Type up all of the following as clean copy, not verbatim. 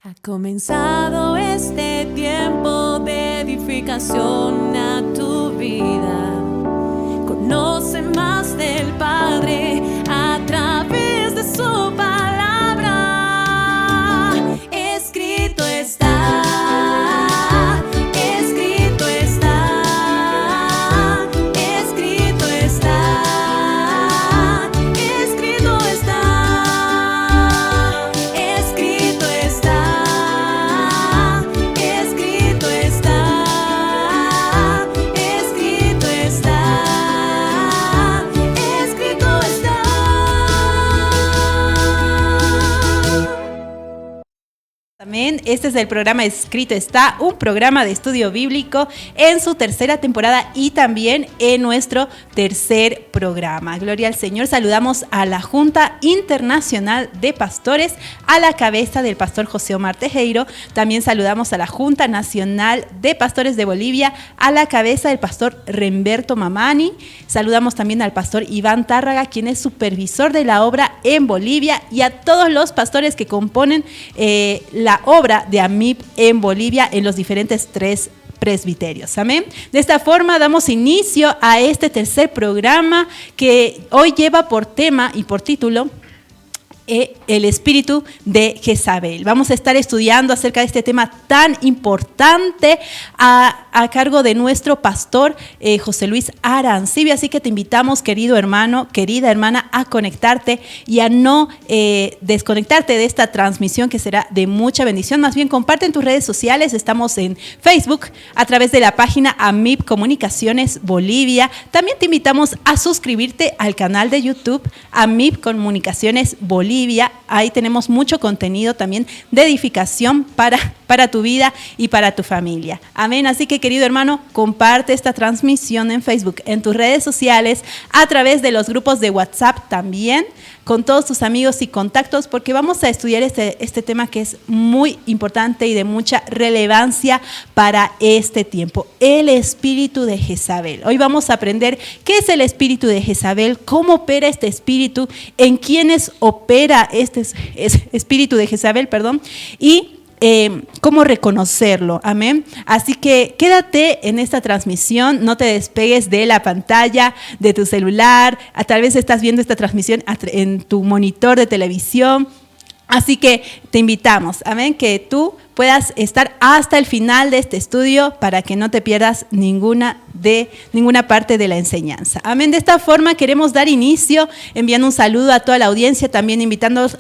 Ha comenzado este tiempo de edificación a tu vida. Conoce más del Padre a través de su palabra. Escrito está, escrito está, escrito está, escrito está, escrito está, escrito está, escrito está, escrito está. Amén. Este es el programa Escrito Está, un programa de estudio bíblico en su tercera temporada y también en nuestro tercer programa. Gloria al Señor. Saludamos a la Junta Internacional de Pastores, a la cabeza del pastor José Omar Tejero. También saludamos a la Junta Nacional de Pastores de Bolivia, a la cabeza del pastor Remberto Mamani. Saludamos también al pastor Iván Tárraga, quien es supervisor de la obra en Bolivia, y a todos los pastores que componen la obra de AMIP en Bolivia en los diferentes 3 presbiterios. Amén. De esta forma damos inicio a este tercer programa que hoy lleva por tema y por título el espíritu de Jezabel. Vamos a estar estudiando acerca de este tema tan importante a cargo de nuestro pastor José Luis Arancibia. Así que te invitamos, querido hermano, querida hermana, a conectarte y a no desconectarte de esta transmisión que será de mucha bendición. Más bien, comparte en tus redes sociales. Estamos en Facebook a través de la página AMIP Comunicaciones Bolivia. También te invitamos a suscribirte al canal de YouTube AMIP Comunicaciones Bolivia. Ahí tenemos mucho contenido también de edificación para tu vida y para tu familia. Amén. Así que, querido hermano, comparte esta transmisión en Facebook, en tus redes sociales, a través de los grupos de WhatsApp también, con todos tus amigos y contactos, porque vamos a estudiar este tema que es muy importante y de mucha relevancia para este tiempo. El espíritu de Jezabel. Hoy vamos a aprender qué es el espíritu de Jezabel, cómo opera este espíritu, en quiénes opera este espíritu de Jezabel, y cómo reconocerlo. Amén. Así que quédate en esta transmisión, no te despegues de la pantalla de tu celular. Tal vez estás viendo esta transmisión en tu monitor de televisión. Así que te invitamos, amén, que tú puedas estar hasta el final de este estudio para que no te pierdas ninguna parte de la enseñanza. Amén. De esta forma queremos dar inicio enviando un saludo a toda la audiencia, también invitándolos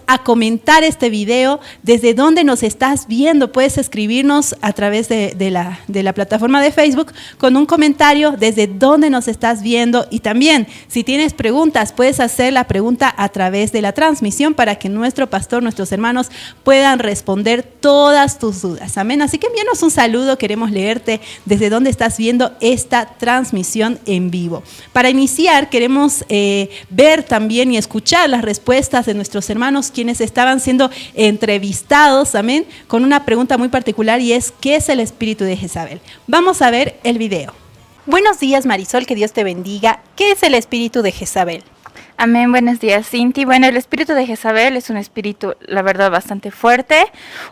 a comentar este video, desde dónde nos estás viendo. Puedes escribirnos a través de la plataforma de Facebook con un comentario desde dónde nos estás viendo, y también si tienes preguntas puedes hacer la pregunta a través de la transmisión para que nuestro pastor, nuestros hermanos puedan responder todas tus dudas. Amén. Así que envíanos un saludo, queremos leerte desde dónde estás viendo esta transmisión en vivo. Para iniciar queremos ver también y escuchar las respuestas de nuestros hermanos quienes estaban siendo entrevistados, amén, con una pregunta muy particular, y es: ¿qué es el espíritu de Jezabel? Vamos a ver el video. Buenos días, Marisol, que Dios te bendiga. ¿Qué es el espíritu de Jezabel? Amén, buenos días, Cinti. Bueno, el espíritu de Jezabel es un espíritu, la verdad, bastante fuerte,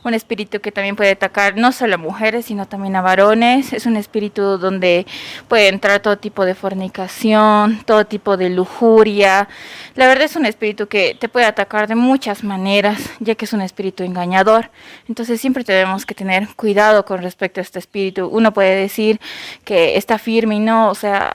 un espíritu que también puede atacar no solo a mujeres, sino también a varones. Es un espíritu donde puede entrar todo tipo de fornicación, todo tipo de lujuria. La verdad es un espíritu que te puede atacar de muchas maneras, ya que es un espíritu engañador. Entonces siempre tenemos que tener cuidado con respecto a este espíritu. Uno puede decir que está firme y no, o sea,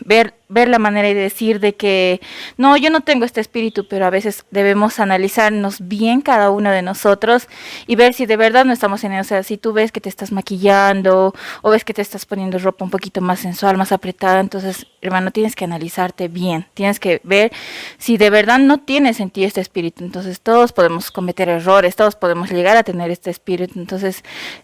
ver la manera y decir de que no, yo no tengo este espíritu, pero a veces debemos analizarnos bien cada uno de nosotros y ver si de verdad no estamos en él. O sea, si tú ves que te estás maquillando o ves que te estás poniendo ropa un poquito más sensual, más apretada, entonces, hermano, tienes que analizarte bien, tienes que ver si de verdad no tienes en ti este espíritu. Entonces todos podemos cometer errores, todos podemos llegar a tener este espíritu. Entonces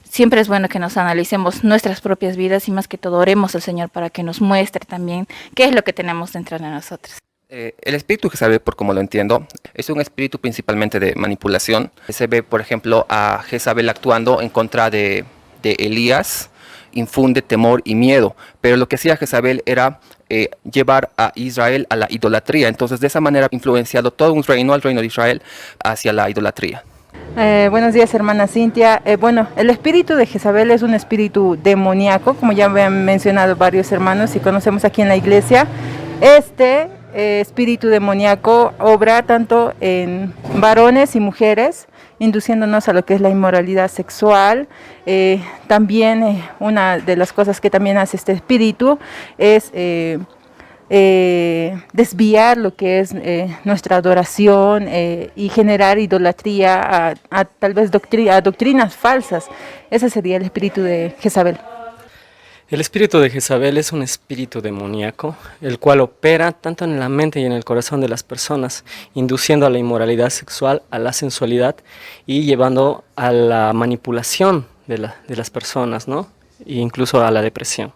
siempre es bueno que nos analicemos nuestras propias vidas y más que todo oremos al Señor para que nos muestre también qué es lo que tenemos dentro de nosotros. El espíritu Jezabel, por como lo entiendo, es un espíritu principalmente de manipulación. Se ve, por ejemplo, a Jezabel actuando en contra de Elías, infunde temor y miedo. Pero lo que hacía Jezabel era llevar a Israel a la idolatría. Entonces, de esa manera, influenciado todo un reino, el reino de Israel, hacia la idolatría. Buenos días, hermana Cintia. Bueno, el espíritu de Jezabel es un espíritu demoníaco, como ya han mencionado varios hermanos y conocemos aquí en la iglesia. Este espíritu demoníaco obra tanto en varones y mujeres, induciéndonos a lo que es la inmoralidad sexual. También una de las cosas que también hace este espíritu es desviar lo que es nuestra adoración y generar idolatría a tal vez a doctrinas falsas. Ese sería el espíritu de Jezabel. El espíritu de Jezabel es un espíritu demoníaco, el cual opera tanto en la mente y en el corazón de las personas, induciendo a la inmoralidad sexual, a la sensualidad y llevando a la manipulación de las personas, ¿no? E incluso a la depresión.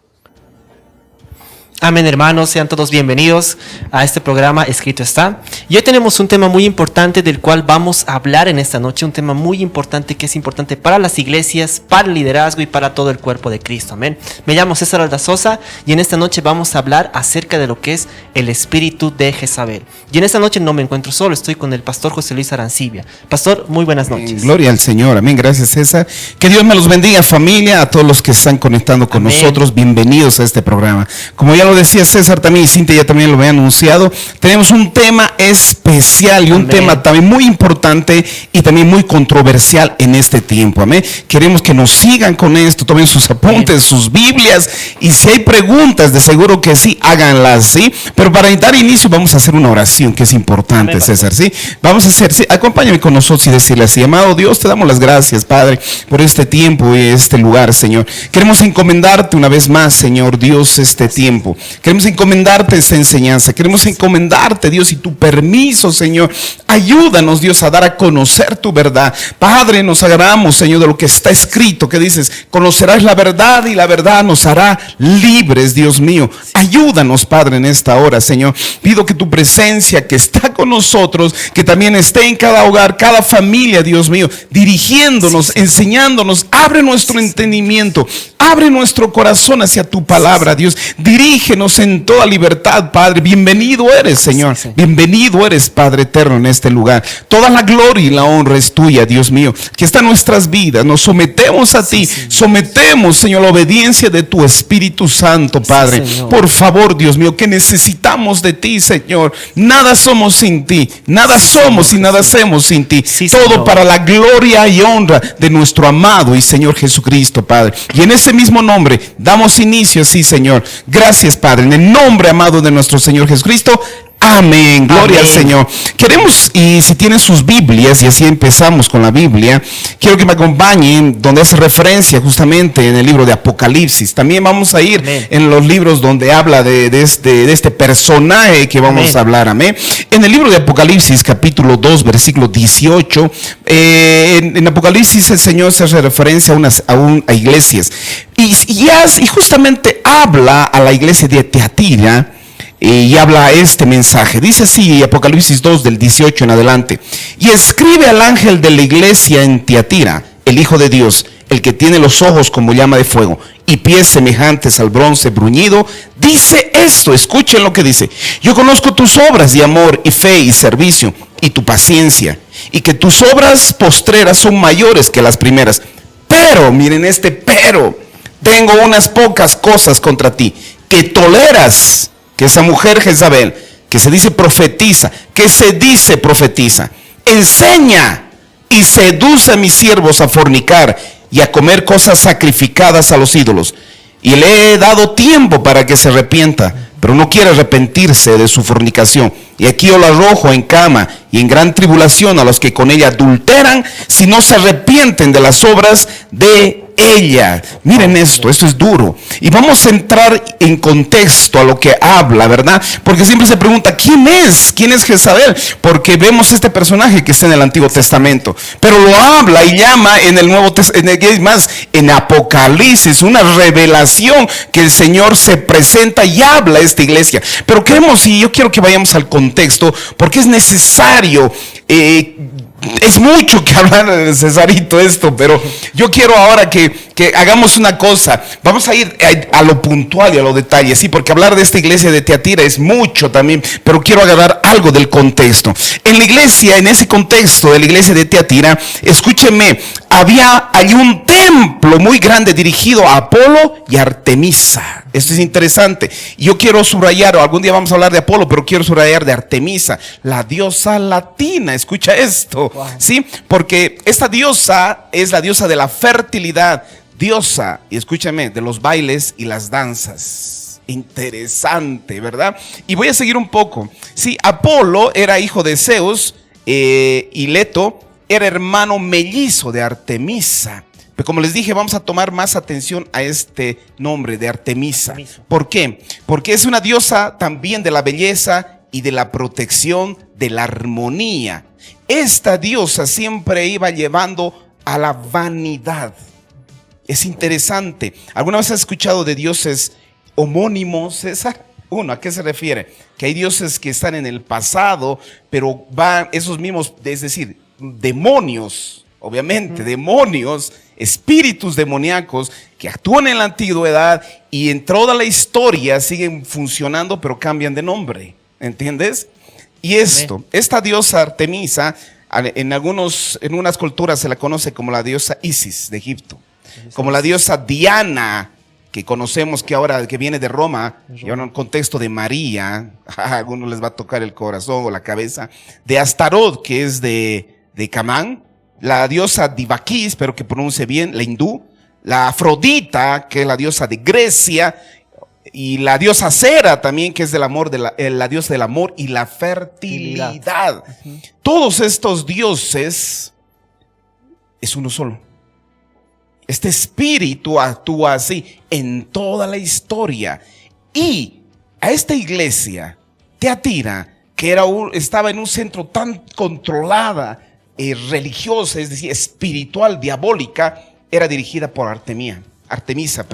Amén, hermanos, sean todos bienvenidos a este programa Escrito Está. Y hoy tenemos un tema muy importante del cual vamos a hablar en esta noche, un tema muy importante que es importante para las iglesias, para el liderazgo y para todo el cuerpo de Cristo. Amén. Me llamo César Aldazosa y en esta noche vamos a hablar acerca de lo que es el espíritu de Jezabel. Y en esta noche no me encuentro solo, estoy con el pastor José Luis Arancibia. Pastor, muy buenas noches. Gloria al Señor, amén, gracias César. Que Dios me los bendiga, familia, a todos los que están conectando con nosotros, bienvenidos a este programa. Como ya lo decía César también y Cintia ya también lo había anunciado, tenemos un tema especial y un tema también muy importante y también muy controversial en este tiempo, amén. Queremos que nos sigan con esto, tomen sus apuntes, sus Biblias, y si hay preguntas, de seguro que sí, háganlas, ¿sí? Pero para dar inicio vamos a hacer una oración que es importante, amén, César, ¿sí? Vamos a hacer, sí, acompáñame con nosotros y decirle así: amado Dios, te damos las gracias, Padre, por este tiempo y este lugar, Señor. Queremos encomendarte una vez más, Señor Dios, este tiempo. Queremos encomendarte esa enseñanza, queremos encomendarte, Dios, y tu permiso, Señor. Ayúdanos, Dios, a dar a conocer tu verdad. Padre, nos agarramos, Señor, de lo que está escrito, que dices: conocerás la verdad y la verdad nos hará libres, Dios mío. Ayúdanos, Padre, en esta hora, Señor. Pido que tu presencia, que está con nosotros, que también esté en cada hogar, cada familia, Dios mío, dirigiéndonos, enseñándonos. Abre nuestro entendimiento, abre nuestro corazón hacia tu palabra, Dios. Dirígenos en toda libertad, Padre. Bienvenido eres, Señor. Bienvenido eres, Padre eterno, en este lugar. Toda la gloria y la honra es tuya, Dios mío, que está en nuestras vidas. Nos sometemos a ti, sometemos, Señor, la obediencia de tu Espíritu Santo, Padre. Por favor, Dios mío, que necesitamos de ti, Señor. Nada somos sin ti, nada somos y nada hacemos sin ti. Todo para la gloria y honra de nuestro amado y Señor Jesucristo, Padre. Y en ese mismo nombre damos inicio así, Señor. Gracias, Padre, en el nombre amado de nuestro Señor Jesucristo. Amén, gloria al Señor. Queremos, y si tienen sus Biblias, y así empezamos con la Biblia, quiero que me acompañen donde hace referencia justamente en el libro de Apocalipsis. También vamos a ir en los libros donde habla de este personaje que vamos a hablar, amén. En el libro de Apocalipsis, capítulo 2, versículo 18, en Apocalipsis el Señor se hace referencia a iglesias, y justamente habla a la iglesia de Teatira. Y habla este mensaje, dice así, Apocalipsis 2 del 18 en adelante: y escribe al ángel de la iglesia en Tiatira, el Hijo de Dios, el que tiene los ojos como llama de fuego y pies semejantes al bronce bruñido, dice esto. Escuchen lo que dice: yo conozco tus obras de amor y fe y servicio y tu paciencia, y que tus obras postreras son mayores que las primeras, pero, miren este pero, tengo unas pocas cosas contra ti, que toleras que esa mujer Jezabel, que se dice profetiza, enseña y seduce a mis siervos a fornicar y a comer cosas sacrificadas a los ídolos. Y le he dado tiempo para que se arrepienta, pero no quiere arrepentirse de su fornicación. Y aquí yo la arrojo en cama y en gran tribulación a los que con ella adulteran, si no se arrepienten de las obras de ella. Miren esto es duro. Y vamos a entrar en contexto a lo que habla, ¿verdad? Porque siempre se pregunta, ¿quién es? ¿Quién es Jezabel? Porque vemos este personaje que está en el Antiguo Testamento, pero lo habla y llama en el Nuevo Testamento, es más, en Apocalipsis, una revelación que el Señor se presenta y habla a esta iglesia. Pero queremos, y yo quiero que vayamos al contexto, porque es necesario es mucho que hablar, Cesarito, esto, pero yo quiero ahora que hagamos una cosa. Vamos a ir a lo puntual y a los detalles, sí, porque hablar de esta iglesia de Tiatira es mucho también, pero quiero agarrar algo del contexto. En la iglesia, en ese contexto de la iglesia de Tiatira, escúchenme, había allí un templo muy grande dirigido a Apolo y Artemisa. Esto es interesante. Yo quiero subrayar, o algún día vamos a hablar de Apolo, pero quiero subrayar de Artemisa, la diosa latina. Escucha esto, ¿sí? Porque esta diosa es la diosa de la fertilidad, diosa, y escúchame, de los bailes y las danzas. Interesante, ¿verdad? Y voy a seguir un poco. Sí, Apolo era hijo de Zeus, y Leto era hermano mellizo de Artemisa. Pero como les dije, vamos a tomar más atención a este nombre de Artemisa. ¿Por qué? Porque es una diosa también de la belleza y de la protección, de la armonía. Esta diosa siempre iba llevando a la vanidad. Es interesante. ¿Alguna vez has escuchado de dioses homónimos, César? Uno, ¿a qué se refiere? Que hay dioses que están en el pasado, pero van esos mismos, es decir, demonios, obviamente, demonios, espíritus demoníacos que actúan en la antigüedad y en toda la historia siguen funcionando, pero cambian de nombre. ¿Entiendes? Y esta diosa Artemisa, en unas culturas se la conoce como la diosa Isis de Egipto, como la diosa Diana, que conocemos que ahora que viene de Roma, y ahora en el contexto de María, a algunos les va a tocar el corazón o la cabeza, de Astarot, que es de Camán, la diosa Divaquis, pero que pronuncie bien, la hindú, la Afrodita, que es la diosa de Grecia, y la diosa Cera también, que es del amor, la diosa del amor y la fertilidad. Todos estos dioses es uno solo. Este espíritu actúa así en toda la historia. Y a esta iglesia, Tiatira, que estaba en un centro tan controlada, religiosa, es decir, espiritual, diabólica, era dirigida por Artemisa.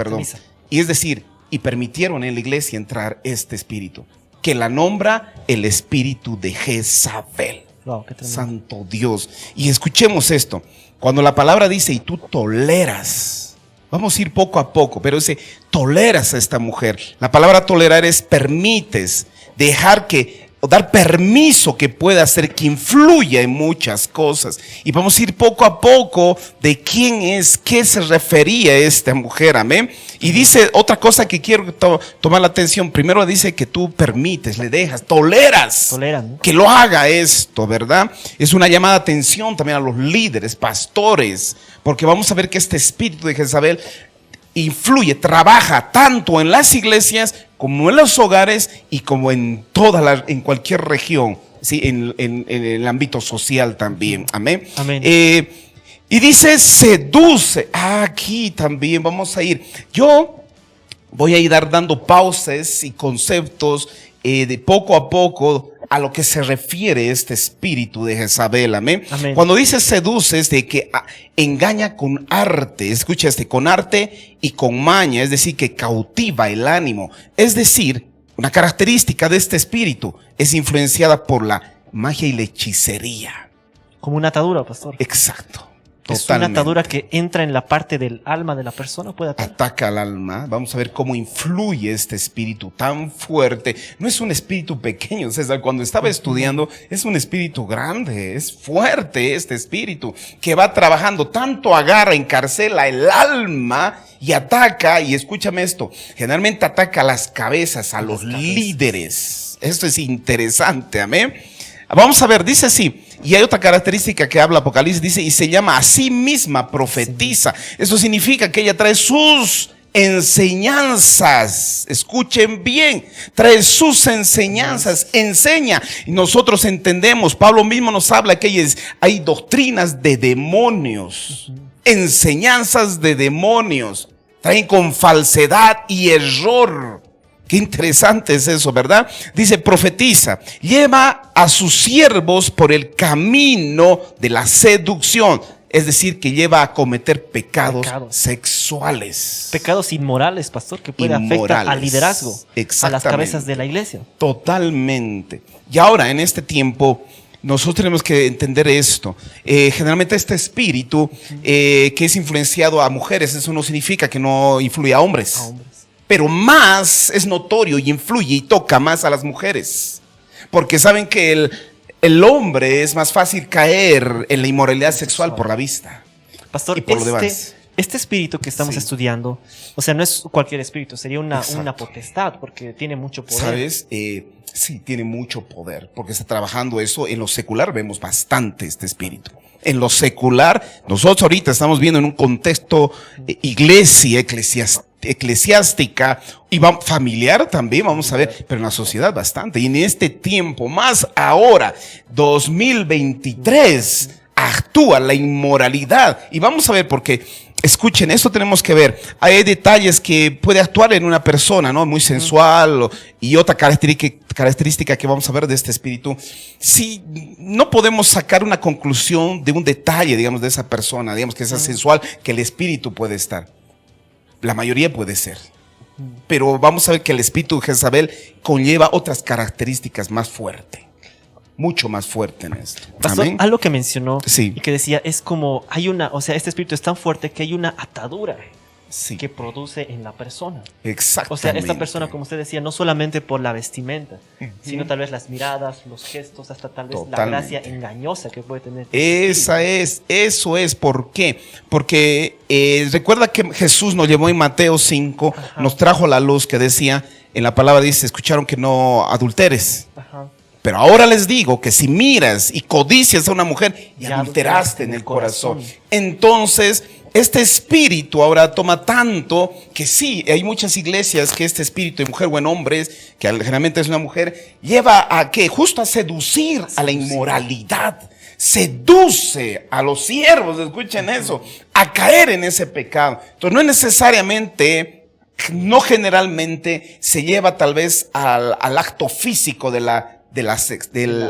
Y es decir, y permitieron en la iglesia entrar este espíritu, que la nombra el espíritu de Jezabel. Wow, Santo Dios. Y escuchemos esto. Cuando la palabra dice, y tú toleras, vamos a ir poco a poco, pero dice, toleras a esta mujer. La palabra tolerar es permites, dejar que, o dar permiso que pueda hacer, que influya en muchas cosas. Y vamos a ir poco a poco de quién es, qué se refería a esta mujer, amén. Y dice otra cosa que quiero tomar la atención. Primero dice que tú permites, le dejas, toleran, ¿no? Que lo haga esto, ¿verdad? Es una llamada de atención también a los líderes, pastores, porque vamos a ver que este espíritu de Jezabel influye, trabaja tanto en las iglesias como en los hogares y como en en cualquier región, ¿sí? En el ámbito social también, amén. Amén. Y dice seduce, aquí también vamos a ir. Yo voy a ir dando pausas y conceptos de poco a poco a lo que se refiere este espíritu de Jezabel, amén. Amén. Cuando dice seduce es de que engaña con arte, escucha con arte y con maña, es decir, que cautiva el ánimo. Es decir, una característica de este espíritu es influenciada por la magia y la hechicería. Como una atadura, pastor. Exacto. Es Totalmente. una atadura que entra en la parte del alma de la persona, puede atacar. Ataca al alma. Vamos a ver cómo influye este espíritu tan fuerte. No es un espíritu pequeño, César. Cuando estaba estudiando, es un espíritu grande, es fuerte este espíritu que va trabajando, tanto agarra, encarcela el alma y ataca, y escúchame esto, generalmente ataca a las cabezas, a los líderes. Esto es interesante, amén. Vamos a ver, dice así, y hay otra característica que habla Apocalipsis, dice, y se llama a sí misma profetiza. Eso significa que ella trae sus enseñanzas, escuchen bien, trae sus enseñanzas, enseña. Y nosotros entendemos, Pablo mismo nos habla que hay doctrinas de demonios, enseñanzas de demonios, traen con falsedad y error. Qué interesante es eso, ¿verdad? Dice, profetiza, lleva a sus siervos por el camino de la seducción. Es decir, que lleva a cometer pecados sexuales. Pecados inmorales, pastor, que puede afectar al liderazgo, a las cabezas de la iglesia. Totalmente. Y ahora, en este tiempo, Nosotros tenemos que entender esto. Generalmente este espíritu que es influenciado a mujeres, eso no significa que no influye a hombres. Pero más es notorio y influye y toca más a las mujeres. Porque saben que el hombre es más fácil caer en la inmoralidad sexual por la vista. Pastor, y por lo demás. Este espíritu que estamos estudiando, o sea, no es cualquier espíritu, sería una potestad, porque tiene mucho poder. ¿Sabes? Sí, tiene mucho poder, porque está trabajando eso. En lo secular vemos bastante este espíritu. En lo secular, nosotros ahorita estamos viendo en un contexto eclesiástica y familiar también, vamos a ver, pero en la sociedad bastante. Y en este tiempo, más ahora, 2023, actúa la inmoralidad. Y vamos a ver por qué. Escuchen, esto tenemos que ver. Hay detalles que puede actuar en una persona, ¿no? Muy sensual y otra característica que vamos a ver de este espíritu. Si no podemos sacar una conclusión de un detalle, digamos, de esa persona, digamos que es sensual, que el espíritu puede estar. La mayoría puede ser. Pero vamos a ver que el espíritu de Jezabel conlleva otras características más fuertes. Mucho más fuerte en esto. Pastor, Amén. algo que mencionó Sí. y que decía es como o sea, este espíritu es tan fuerte que hay una atadura Sí. que produce en la persona. Exactamente. O sea, esta persona, como usted decía, no solamente por la vestimenta, sino tal vez las miradas, los gestos, hasta tal vez la gracia engañosa que puede tener. Eso es. ¿Por qué? Porque recuerda que Jesús nos llevó en Mateo 5, nos trajo la luz que decía, en la palabra dice, escucharon que no adulteres. Ajá. Pero ahora les digo que si miras y codicias a una mujer, ya adulteraste en el corazón. Entonces, este espíritu ahora toma tanto que sí, hay muchas iglesias que este espíritu de mujer o en hombres, que generalmente es una mujer, lleva a que justo a seducir a la inmoralidad. Seduce a los siervos, escuchen eso, a caer en ese pecado. Entonces no es necesariamente, no generalmente se lleva tal vez al acto físico del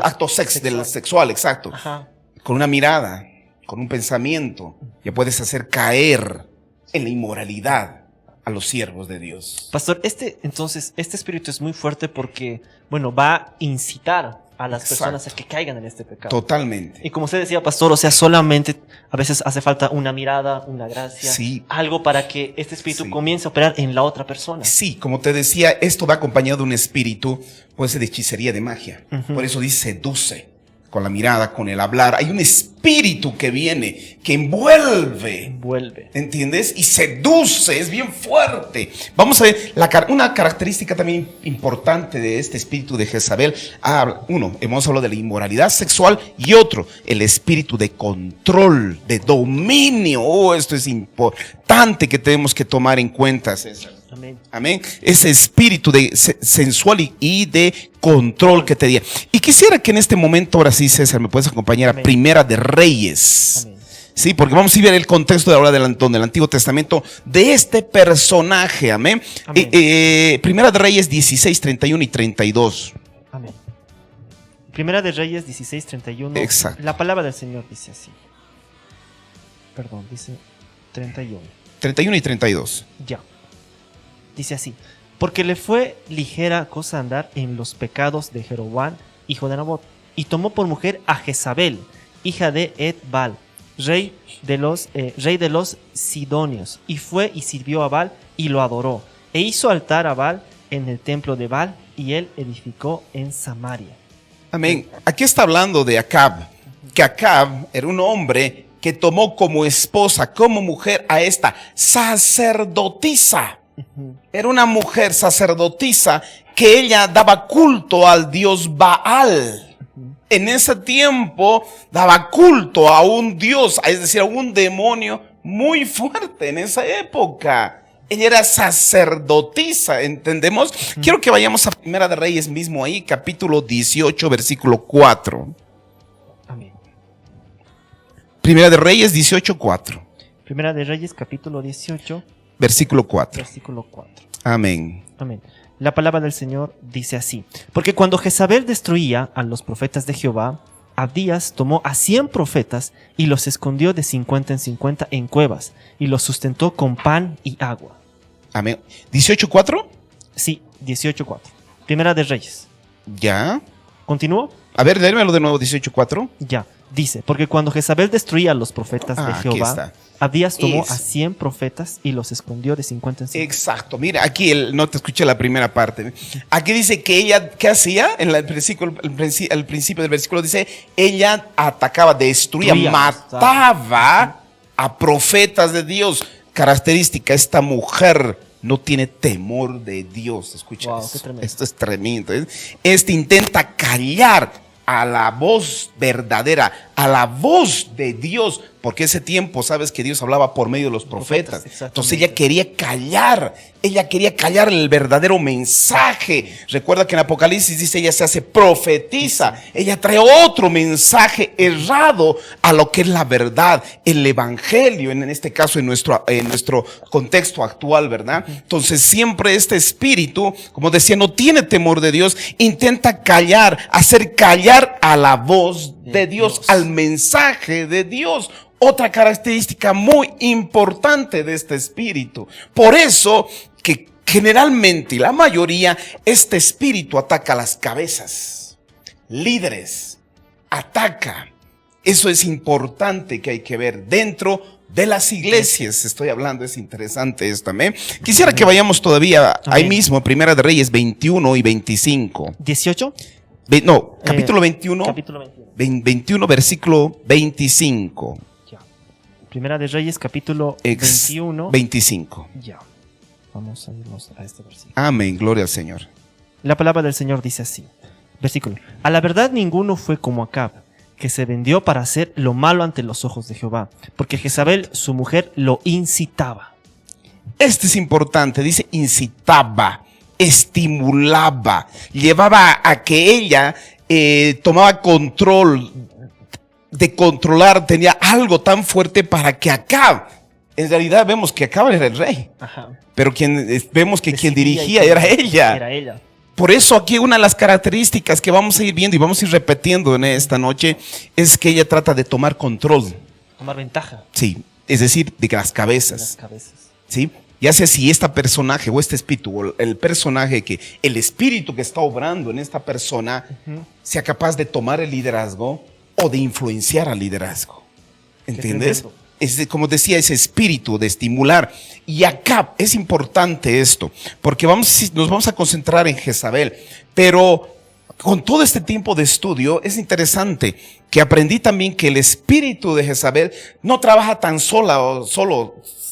acto sexual, exacto. Ajá. Con una mirada, con un pensamiento, ya puedes hacer caer en la inmoralidad a los siervos de Dios. Pastor, entonces, este espíritu es muy fuerte porque, bueno, va a incitar a las personas a que caigan en este pecado. Totalmente. Y como usted decía, pastor, o sea, solamente a veces hace falta una mirada, una gracia, algo para que este espíritu comience a operar en la otra persona. Sí, como te decía, esto va acompañado de un espíritu, puede ser de hechicería, de magia. Por eso dice seduce, con la mirada, con el hablar. Hay un espíritu que viene, que envuelve. ¿Entiendes? Y seduce, es bien fuerte. Vamos a ver, una característica también importante de este espíritu de Jezabel. Uno, hemos hablado de la inmoralidad sexual y otro, el espíritu de control, de dominio. Esto es importante que tenemos que tomar en cuenta, César. Amén. Amén. Ese espíritu de sensual y de control que te di. Y quisiera que en este momento, ahora sí, César, me puedes acompañar a Primera de Reyes. Amén. Sí, porque vamos a ver el contexto de ahora del Antiguo Testamento de este personaje. Amén. Primera de Reyes 16, 31 y 32. Amén. Primera de Reyes 16, 31. Exacto. La palabra del Señor dice así. Perdón, dice 31. 31 y 32. Ya. Dice así: porque le fue ligera cosa andar en los pecados de Jeroboam, hijo de Nabot, y tomó por mujer a Jezabel, hija de Ed-Baal, rey de los Sidonios, y fue y sirvió a Baal y lo adoró, e hizo altar a Baal en el templo de Baal, y él edificó en Samaria. Amén. Aquí está hablando de Acab, que Acab era un hombre que tomó como esposa, como mujer a esta sacerdotisa. Era una mujer sacerdotisa que ella daba culto al dios Baal. En ese tiempo daba culto a un dios, es decir, a un demonio muy fuerte en esa época. Ella era sacerdotisa, ¿entendemos? Quiero que vayamos a Primera de Reyes mismo ahí, capítulo 18, versículo 4. Amén. Primera de Reyes 18, 4. Primera de Reyes, capítulo 18. Versículo 4. Versículo 4. Amén. Amén. La palabra del Señor dice así: porque cuando Jezabel destruía a los profetas de Jehová, Abdías tomó a 100 profetas y los escondió de 50 en 50 en cuevas y los sustentó con pan y agua. Amén. ¿18:4? Sí, 18:4. Primera de Reyes. Ya. ¿Continúo? A ver, léemelo de nuevo, 18:4. Ya, dice, porque cuando Jezabel destruía a los profetas de Aquí Jehová, está. Abdías tomó Es. a 100 profetas y los escondió de 50 en 50. Exacto, mira, aquí no te escuché la primera parte. Aquí dice que ella, ¿qué hacía? En el principio del versículo dice, ella atacaba, destruía, mataba a profetas de Dios. Característica, esta mujer no tiene temor de Dios. Escucha Wow, eso. qué tremendo. Esto es tremendo. Este intenta callar a la voz verdadera, a la voz de Dios, porque ese tiempo sabes que Dios hablaba por medio de los profetas. Entonces ella quería callar el verdadero mensaje. Recuerda que en Apocalipsis dice, ella se hace profetiza, ella trae otro mensaje errado a lo que es la verdad, el evangelio, en este caso en nuestro contexto actual, ¿verdad? Entonces siempre este espíritu, como decía, no tiene temor de Dios, intenta callar, hacer callar a la voz de Dios, al mensaje de Dios. Otra característica muy importante de este espíritu. Por eso que generalmente, la mayoría, este espíritu ataca las cabezas, líderes, ataca. Eso es importante que hay que ver dentro de las iglesias. Estoy hablando, es interesante esto también. Quisiera que vayamos todavía ahí mismo, Primera de Reyes 21 y 25. 18. Capítulo 21. Capítulo 21. 21, versículo 25. Ya. Primera de Reyes, capítulo 21. 25. Ya. Vamos a irnos a este versículo. Amén, gloria al Señor. La palabra del Señor dice así. Versículo. A la verdad ninguno fue como Acab, que se vendió para hacer lo malo ante los ojos de Jehová, porque Jezabel, su mujer, lo incitaba. Este es importante, dice incitaba, estimulaba, llevaba a que ella tomaba control, de controlar, tenía algo tan fuerte para que Acab, en realidad vemos que Acab era el rey, Ajá. pero vemos que quien Decidía dirigía y era ella. Era ella. Por eso aquí una de las características que vamos a ir viendo y vamos a ir repitiendo en esta noche es que ella trata de tomar control. Tomar ventaja Sí, es decir, de las de las cabezas. cabezas. ¿Sí? Ya sea si este personaje o este espíritu, o el personaje el espíritu que está obrando en esta persona, sea capaz de tomar el liderazgo o de influenciar al liderazgo. ¿Entiendes? Como decía, ese espíritu de estimular. Y acá es importante esto, porque nos vamos a concentrar en Jezabel, pero con todo este tiempo de estudio es interesante que aprendí también que el espíritu de Jezabel no trabaja tan solo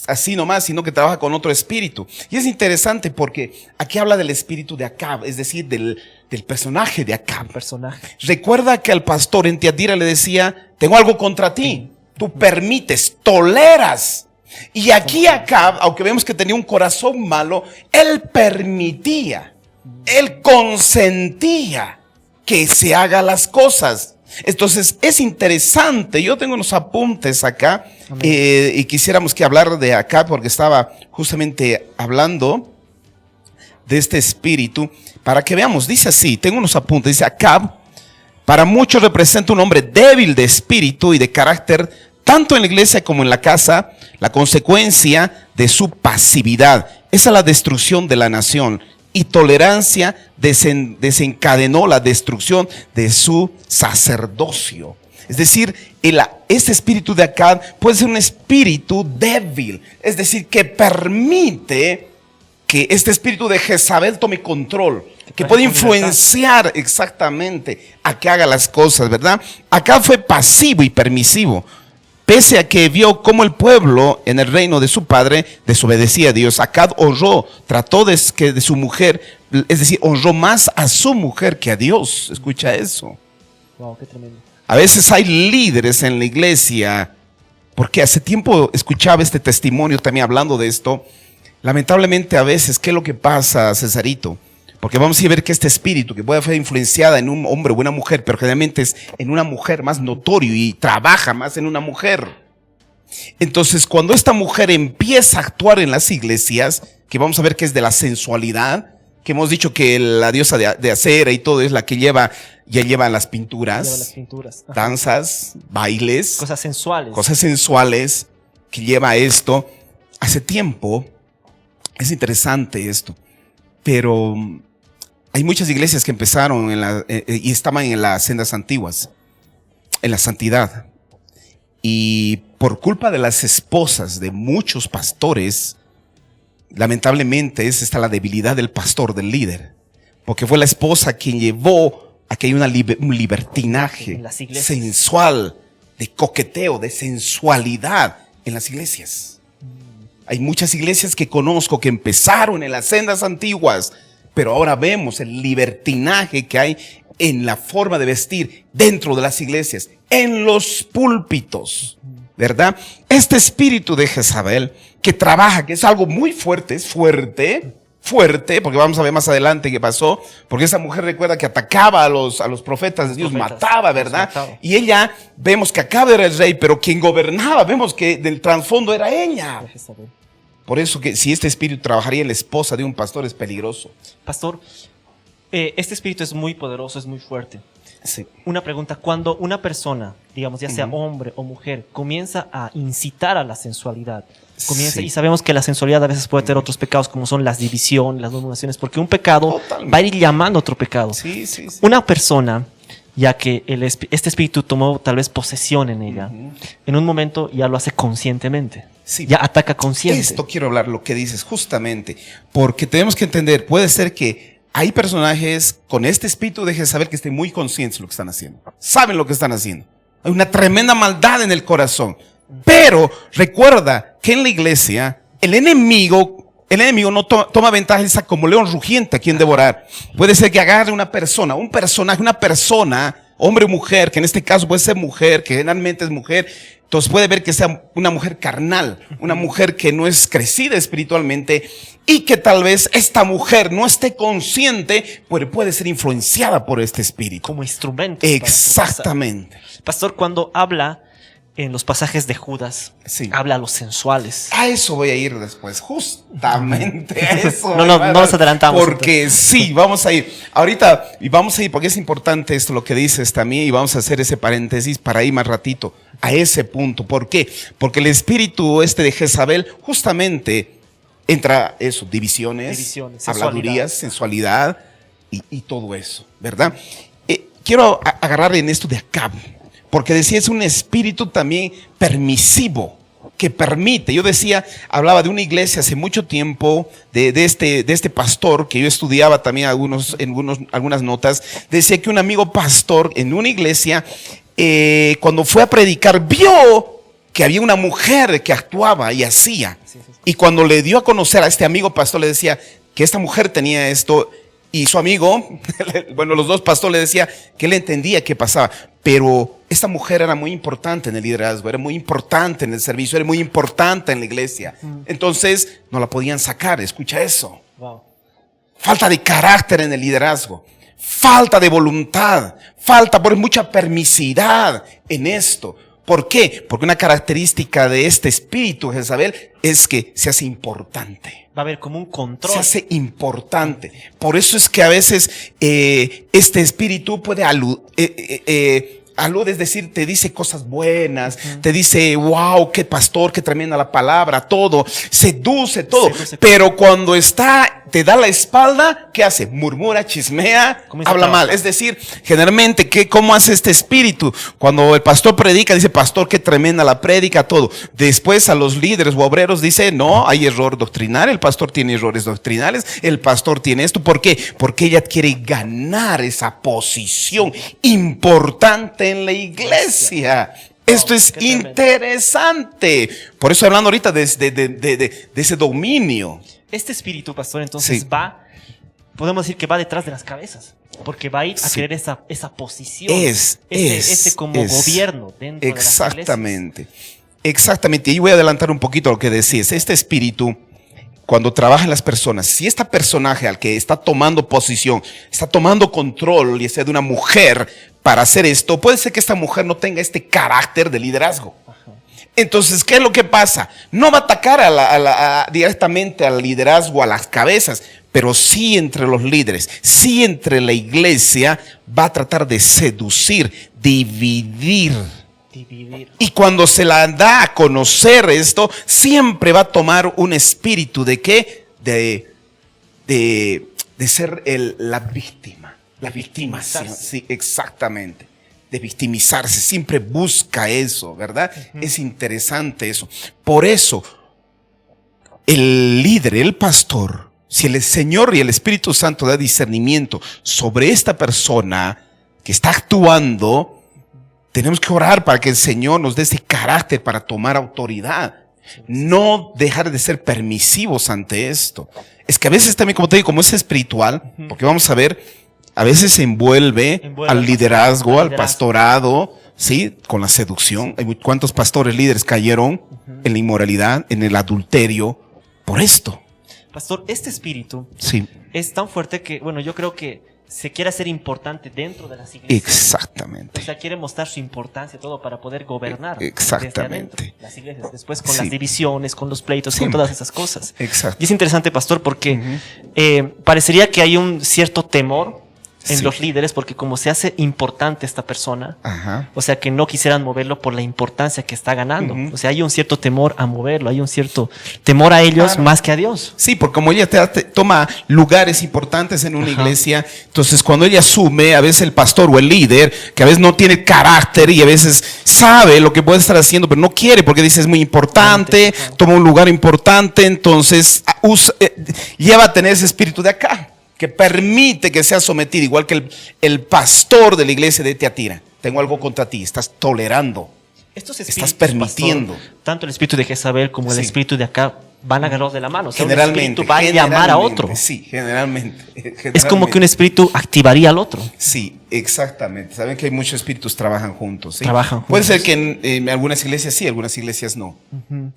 así nomás, sino que trabaja con otro espíritu. Y es interesante porque aquí habla del espíritu de Acab, es decir, del personaje de Acab. Personaje. Recuerda que al pastor en Tiatira le decía, tengo algo contra ti, tú permites, toleras. Y aquí Acab, aunque vemos que tenía un corazón malo, él permitía, él consentía que se hagan las cosas. Entonces es interesante, yo tengo unos apuntes acá y quisiéramos que hablar de Acab porque estaba justamente hablando de este espíritu para que veamos, dice así, tengo unos apuntes, dice Acab, para muchos representa un hombre débil de espíritu y de carácter, tanto en la iglesia como en la casa, la consecuencia de su pasividad, esa es la destrucción de la nación. Y tolerancia desencadenó la destrucción de su sacerdocio. Es decir, este espíritu de Acab puede ser un espíritu débil. Es decir, que permite que este espíritu de Jezabel tome control. Que puede influenciar exactamente a que haga las cosas, ¿verdad? Acab fue pasivo y permisivo. Pese a que vio cómo el pueblo en el reino de su padre desobedecía a Dios, Acab honró, trató de su mujer, es decir, honró más a su mujer que a Dios. Escucha eso. Wow, qué tremendo. A veces hay líderes en la iglesia, porque hace tiempo escuchaba este testimonio también hablando de esto. Lamentablemente a veces, ¿qué es lo que pasa, Cesarito? Porque vamos a ver que este espíritu que puede ser influenciada en un hombre o una mujer, pero generalmente es en una mujer más notorio y trabaja más en una mujer. Entonces, cuando esta mujer empieza a actuar en las iglesias, que vamos a ver que es de la sensualidad, que hemos dicho que la diosa de acera y todo es la que lleva las pinturas, Lleva las pinturas. Ajá. danzas, bailes, Cosas sensuales. cosas sensuales, que lleva esto. Hace tiempo, es interesante esto, pero hay muchas iglesias que empezaron y estaban en las sendas antiguas, en la santidad. Y por culpa de las esposas de muchos pastores, lamentablemente es esta la debilidad del pastor, del líder. Porque fue la esposa quien llevó a que hay un libertinaje sensual, de coqueteo, de sensualidad en las iglesias. Hay muchas iglesias que conozco que empezaron en las sendas antiguas, pero ahora vemos el libertinaje que hay en la forma de vestir dentro de las iglesias, en los púlpitos, ¿verdad? Este espíritu de Jezabel que trabaja, que es algo muy fuerte, es fuerte, porque vamos a ver más adelante qué pasó, porque esa mujer recuerda que atacaba a los profetas de Dios, mataba, ¿verdad? Y ella, vemos que acá era el rey, pero quien gobernaba, vemos que del trasfondo era ella. Por eso que si este espíritu trabajaría en la esposa de un pastor es peligroso. Pastor, este espíritu es muy poderoso, es muy fuerte. Sí. Una pregunta, cuando una persona, digamos, ya sea hombre o mujer, comienza a incitar a la sensualidad, y sabemos que la sensualidad a veces puede tener otros pecados como son las divisiones, las dominaciones, porque un pecado va a ir llamando a otro pecado. Una persona, ya que este espíritu tomó tal vez posesión en ella, en un momento ya lo hace conscientemente. Ya ataca consciente. Esto quiero hablar, lo que dices, justamente, porque tenemos que entender, puede ser que hay personajes con este espíritu de Jezabel que estén muy conscientes de lo que están haciendo. Saben lo que están haciendo. Hay una tremenda maldad en el corazón. Pero recuerda que en la iglesia el enemigo no toma ventaja de esa como león rugiente a quien devorar. Puede ser que agarre una persona, un personaje, una persona, hombre o mujer, que en este caso puede ser mujer, que generalmente es mujer. Entonces puede ver que sea una mujer carnal, una mujer que no es crecida espiritualmente y que tal vez esta mujer no esté consciente, pero puede ser influenciada por este espíritu. Como instrumento. Exactamente. Pastor, cuando habla en los pasajes de Judas, habla a los sensuales. A eso voy a ir después, justamente a eso. no nos adelantamos. Porque entonces. Sí, vamos a ir. Ahorita, y vamos a ir, porque es importante esto lo que dices también, y vamos a hacer ese paréntesis para ir más ratito a ese punto. ¿Por qué? Porque el espíritu de Jezabel justamente entra eso, divisiones habladurías, sensualidad y todo eso, ¿verdad? Quiero agarrar en esto de Acab. Porque decía, es un espíritu también permisivo, que permite. Yo decía, hablaba de una iglesia hace mucho tiempo, de este pastor, que yo estudiaba también algunas notas, decía que un amigo pastor en una iglesia, cuando fue a predicar, vio que había una mujer que actuaba y hacía. Y cuando le dio a conocer a este amigo pastor, le decía que esta mujer tenía esto. Y su amigo, bueno, los dos pastores le decía que él entendía qué pasaba, pero esta mujer era muy importante en el liderazgo, era muy importante en el servicio, era muy importante en la iglesia. Entonces, no la podían sacar, escucha eso. Wow. Falta de carácter en el liderazgo, falta de voluntad, por mucha permisividad en esto. ¿Por qué? Porque una característica de este espíritu, Jezabel, es que se hace importante. Va a haber como un control. Se hace importante. Por eso es que a veces este espíritu puede alude, es decir, te dice cosas buenas, te dice, wow, qué pastor, qué tremenda la palabra, todo, seduce todo. Pero cuando te da la espalda, ¿qué hace? Murmura, chismea, habla mal. Es decir, generalmente, ¿cómo hace este espíritu? Cuando el pastor predica, dice, pastor, qué tremenda la prédica, todo. Después a los líderes u obreros dice, no, hay error doctrinal, el pastor tiene errores doctrinales, el pastor tiene esto. ¿Por qué? Porque ella quiere ganar esa posición importante en la iglesia. Esto es interesante. Por eso hablando ahorita de ese dominio. Este espíritu, pastor, entonces podemos decir que va detrás de las cabezas, porque va a ir a querer esa posición, como gobierno dentro de las iglesias. Exactamente. Y voy a adelantar un poquito lo que decías. Este espíritu, cuando trabaja en las personas, si este personaje al que está tomando posición, está tomando control, y sea de una mujer para hacer esto, puede ser que esta mujer no tenga este carácter de liderazgo. Entonces, ¿qué es lo que pasa? No va a atacar directamente al liderazgo, a las cabezas, pero sí entre los líderes, sí entre la iglesia, va a tratar de seducir, dividir. Y cuando se la da a conocer esto, siempre va a tomar un espíritu ¿de qué? de ser la víctima, la victimización. Sí, exactamente. De victimizarse, siempre busca eso, ¿verdad? Es interesante eso. Por eso, el líder, el pastor, si el Señor y el Espíritu Santo da discernimiento sobre esta persona que está actuando, tenemos que orar para que el Señor nos dé ese carácter para tomar autoridad. No dejar de ser permisivos ante esto. Es que a veces también, como te digo, como es espiritual, porque vamos a ver, a veces se envuelve al liderazgo, al pastorado, ¿sí? Con la seducción. ¿Cuántos pastores líderes cayeron en la inmoralidad, en el adulterio, por esto? Pastor, este espíritu Sí, es tan fuerte que, bueno, yo creo que se quiere hacer importante dentro de las iglesias. exactamente. O sea, quiere mostrar su importancia, todo para poder gobernar. Exactamente. Desde adentro, las iglesias. Después con Sí. las divisiones, con los pleitos, Sí. con todas esas cosas. Exacto. Y es interesante, pastor, porque parecería que hay un cierto temor en Sí. los líderes, porque como se hace importante esta persona, Ajá. o sea, que no quisieran moverlo por la importancia que está ganando. O sea, hay un cierto temor a moverlo, hay un cierto temor a ellos Claro. más que a Dios. Sí, porque como ella toma lugares importantes en una iglesia, entonces cuando ella asume, a veces el pastor o el líder, que a veces no tiene carácter y a veces sabe lo que puede estar haciendo, pero no quiere porque dice es muy importante, toma un lugar importante, entonces lleva a tener ese espíritu de acá, que permite que sea sometido, igual que el pastor de la iglesia de Tiatira. Tengo algo contra ti, estás tolerando. Estos Estás espíritus, permitiendo. pastor, tanto el espíritu de Jezabel como el Sí. espíritu de acá van agarrados de la mano. O sea, un Generalmente. espíritu va a llamar a otro. Sí, generalmente. Es como que un espíritu activaría al otro. Sí, exactamente. Saben que hay muchos espíritus trabajan juntos. ¿Sí? Trabajan Puede juntos. ser que en algunas iglesias sí, algunas iglesias no.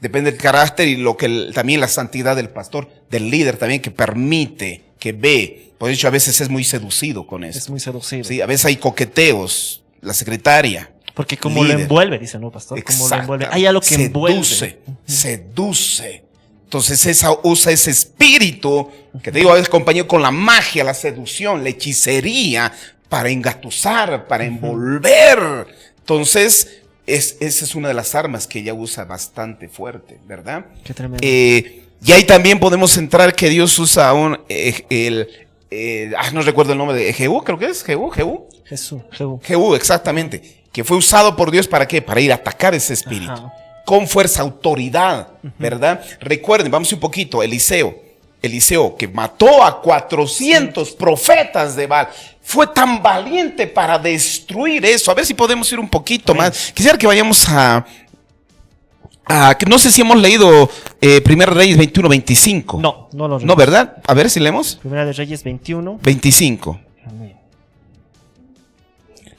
Depende del carácter y lo que también la santidad del pastor, del líder también, que permite, que ve. Por eso a veces es muy seducido con eso. Es muy seducido. Sí, a veces hay coqueteos. La secretaria. Porque como lo líder. envuelve, dice, ¿no, pastor? Como lo envuelve. Exactamente. Hay algo que envuelve. Seduce. Entonces usa ese espíritu, que te digo, a veces compañero con la magia, la seducción, la hechicería, para engatusar, para envolver. Entonces, esa es una de las armas que ella usa bastante fuerte, ¿verdad? Qué tremendo. Y ahí también podemos entrar que Dios usa no recuerdo el nombre de Jehú, creo que es Jehú. Jesús. Jehú, exactamente. Que fue usado por Dios ¿para qué? Para ir a atacar ese espíritu. Ajá. Con fuerza, autoridad, ¿verdad? Recuerden, vamos un poquito, Eliseo, que mató a 400 profetas de Baal. Fue tan valiente para destruir eso. A ver si podemos ir un poquito más. Quisiera que vayamos que no sé si hemos leído Primera Reyes 21-25. No lo No, leímos. ¿verdad? A ver si leemos. Primera de Reyes 21. 25.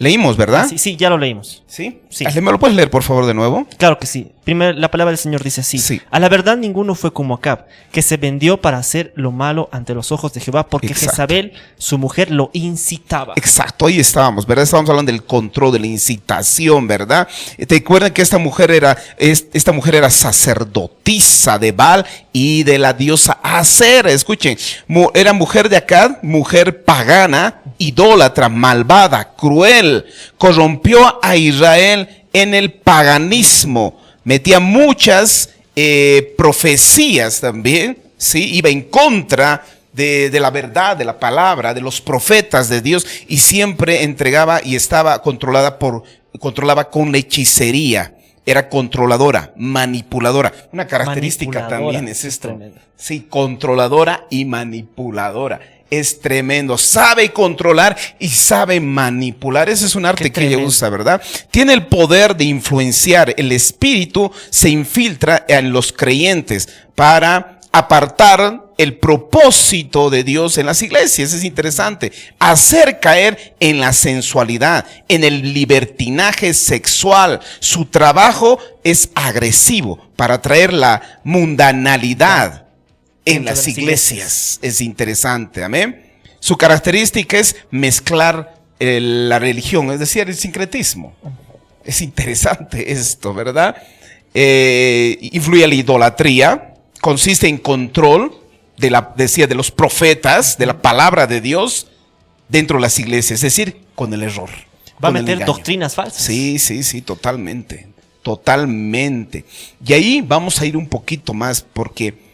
Leímos, ¿verdad? Ah, sí, ya lo leímos. ¿Sí? Sí. ¿Me lo puedes leer, por favor, de nuevo? Claro que sí. Primero, la palabra del Señor dice así. Sí. A la verdad ninguno fue como Acab, que se vendió para hacer lo malo ante los ojos de Jehová, porque Exacto. Jezabel, su mujer, lo incitaba. Exacto, ahí estábamos, ¿verdad? Estábamos hablando del control, de la incitación, ¿verdad? ¿Te acuerdan que esta mujer era sacerdotisa de Baal y de la diosa Acera? Escuchen, era mujer de Acab, mujer pagana, idólatra, malvada, cruel, corrompió a Israel en el paganismo, metía muchas profecías también, ¿sí? Iba en contra de la verdad, de la palabra, de los profetas de Dios, y siempre entregaba y estaba controlaba con la hechicería. Era controladora, manipuladora. Una característica Manipuladora, también es esto. tremendo. Sí, controladora y manipuladora. Es tremendo. Sabe controlar y sabe manipular. Ese es un arte que ella tremendo. usa, ¿verdad? Tiene el poder de influenciar. El espíritu se infiltra en los creyentes para apartar el propósito de Dios en las iglesias. Es interesante. Hacer caer en la sensualidad, en el libertinaje sexual. Su trabajo es agresivo para traer la mundanalidad en las iglesias. Es interesante, amén. Su característica es mezclar la religión, es decir, el sincretismo. Es interesante esto, ¿verdad? Influye la idolatría, consiste en control de los profetas, de la palabra de Dios dentro de las iglesias, es decir, con el error. Va a con el meter engaño. doctrinas falsas. Sí, totalmente. Y ahí vamos a ir un poquito más porque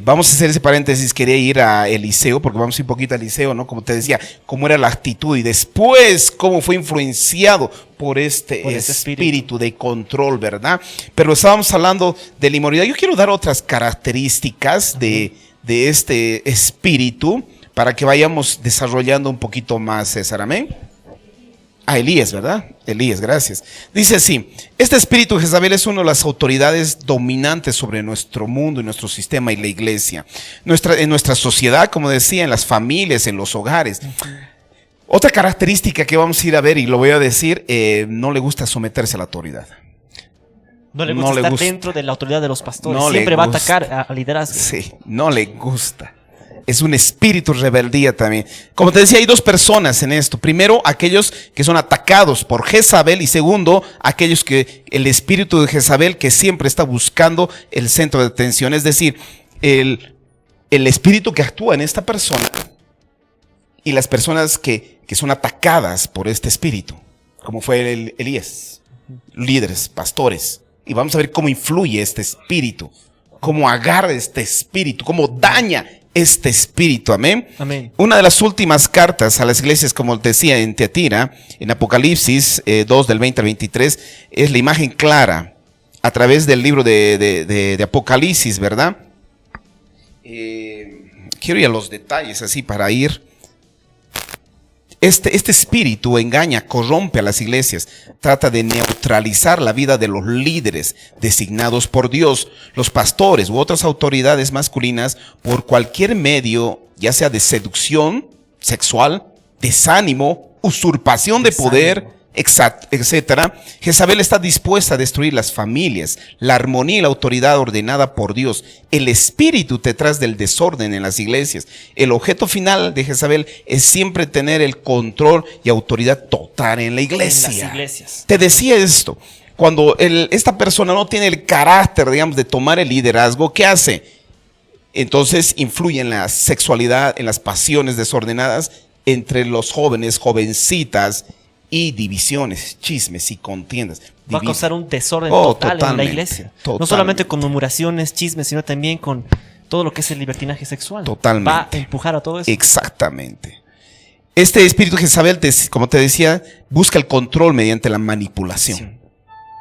Vamos a hacer ese paréntesis, quería ir a Eliseo, porque vamos a ir un poquito a Eliseo, ¿no? Como te decía, cómo era la actitud y después cómo fue influenciado por este espíritu de control, ¿verdad? Pero estábamos hablando de la inmoralidad. Yo quiero dar otras características de este espíritu para que vayamos desarrollando un poquito más, César, amén. A Elías, ¿verdad? Elías, gracias. Dice así: este espíritu de Jezabel es una de las autoridades dominantes sobre nuestro mundo y nuestro sistema y la iglesia. En nuestra sociedad, como decía, en las familias, en los hogares. Otra característica que vamos a ir a ver, y lo voy a decir, no le gusta someterse a la autoridad. No le gusta estar dentro de la autoridad de los pastores. Siempre va a atacar al liderazgo. Sí, no le gusta. Es un espíritu de rebeldía también. Como te decía, hay dos personas en esto. Primero, aquellos que son atacados por Jezabel, y segundo, aquellos que el espíritu de Jezabel que siempre está buscando el centro de atención. Es decir, el espíritu que actúa en esta persona y las personas que son atacadas por este espíritu, como fue Elías, líderes, pastores. Y vamos a ver cómo influye este espíritu, cómo agarra este espíritu, cómo daña este espíritu, amén. Amén. Una de las últimas cartas a las iglesias, como decía en Tiatira, en Apocalipsis 2 del 20 al 23, es la imagen clara a través del libro de Apocalipsis, ¿verdad? Quiero ir a los detalles así para ir. Este espíritu engaña, corrompe a las iglesias, trata de neutralizar la vida de los líderes designados por Dios, los pastores u otras autoridades masculinas por cualquier medio, ya sea de seducción sexual, desánimo, usurpación de poder, etcétera. Jezabel está dispuesta a destruir las familias, la armonía y la autoridad ordenada por Dios, el espíritu detrás del desorden en las iglesias. El objeto final de Jezabel es siempre tener el control y autoridad total en la iglesia. En las iglesias. Te decía esto, cuando esta persona no tiene el carácter, digamos, de tomar el liderazgo, ¿qué hace? Entonces influye en la sexualidad, en las pasiones desordenadas entre los jóvenes, jovencitas, y divisiones, chismes y contiendas. Va a causar un desorden total en la iglesia. Totalmente. No solamente con murmuraciones, chismes, sino también con todo lo que es el libertinaje sexual. Totalmente. Va a empujar a todo eso. Exactamente. Este espíritu Jezabel, como te decía, busca el control mediante la manipulación. Sí.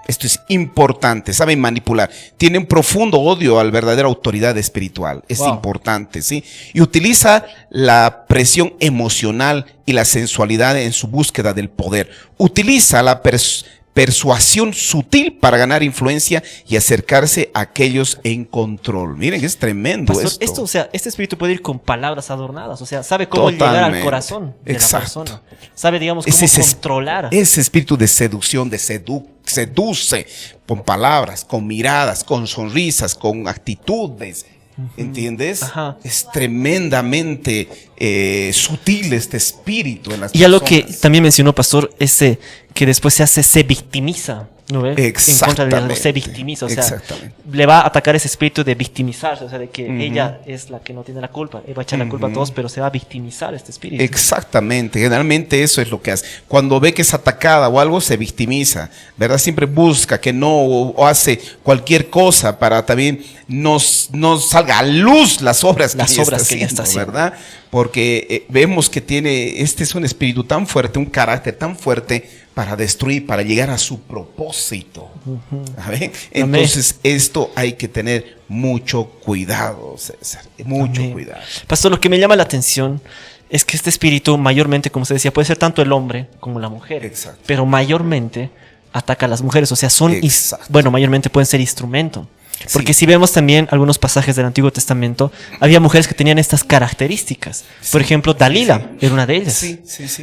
Esto es importante, sabe manipular. Tiene un profundo odio a la verdadera autoridad espiritual. Es importante, ¿sí? Y utiliza la presión emocional y la sensualidad en su búsqueda del poder. Utiliza la persuasión sutil para ganar influencia y acercarse a aquellos en control. Miren, es tremendo. Pastor, esto, o sea, este espíritu puede ir con palabras adornadas, o sea, sabe cómo llegar al corazón de la persona. Sabe, digamos, cómo controlar. Ese espíritu de seducción, seduce con palabras, con miradas, con sonrisas, con actitudes. ¿Entiendes? Ajá. Es tremendamente sutil este espíritu en las personas. Y algo que también mencionó, pastor, ese que después se victimiza, ¿no ve? En contra de algo, se victimiza, o sea, le va a atacar ese espíritu de victimizarse, o sea, de que ella es la que no tiene la culpa, él va a echar la culpa a todos, pero se va a victimizar este espíritu. Exactamente, generalmente eso es lo que hace. Cuando ve que es atacada o algo, se victimiza, ¿verdad? Siempre busca que no, o hace cualquier cosa para también no salga a luz las obras que ella está haciendo, ¿verdad? Porque vemos que este es un espíritu tan fuerte, un carácter tan fuerte para destruir, para llegar a su propósito. ¿Ver? Entonces, esto hay que tener mucho cuidado, César. Mucho cuidado. Pastor, lo que me llama la atención es que este espíritu mayormente, como se decía, puede ser tanto el hombre como la mujer. Exacto. Pero mayormente ataca a las mujeres. O sea, mayormente pueden ser instrumento. Porque si vemos también algunos pasajes del Antiguo Testamento, había mujeres que tenían estas características. Por ejemplo, Dalila era una de ellas.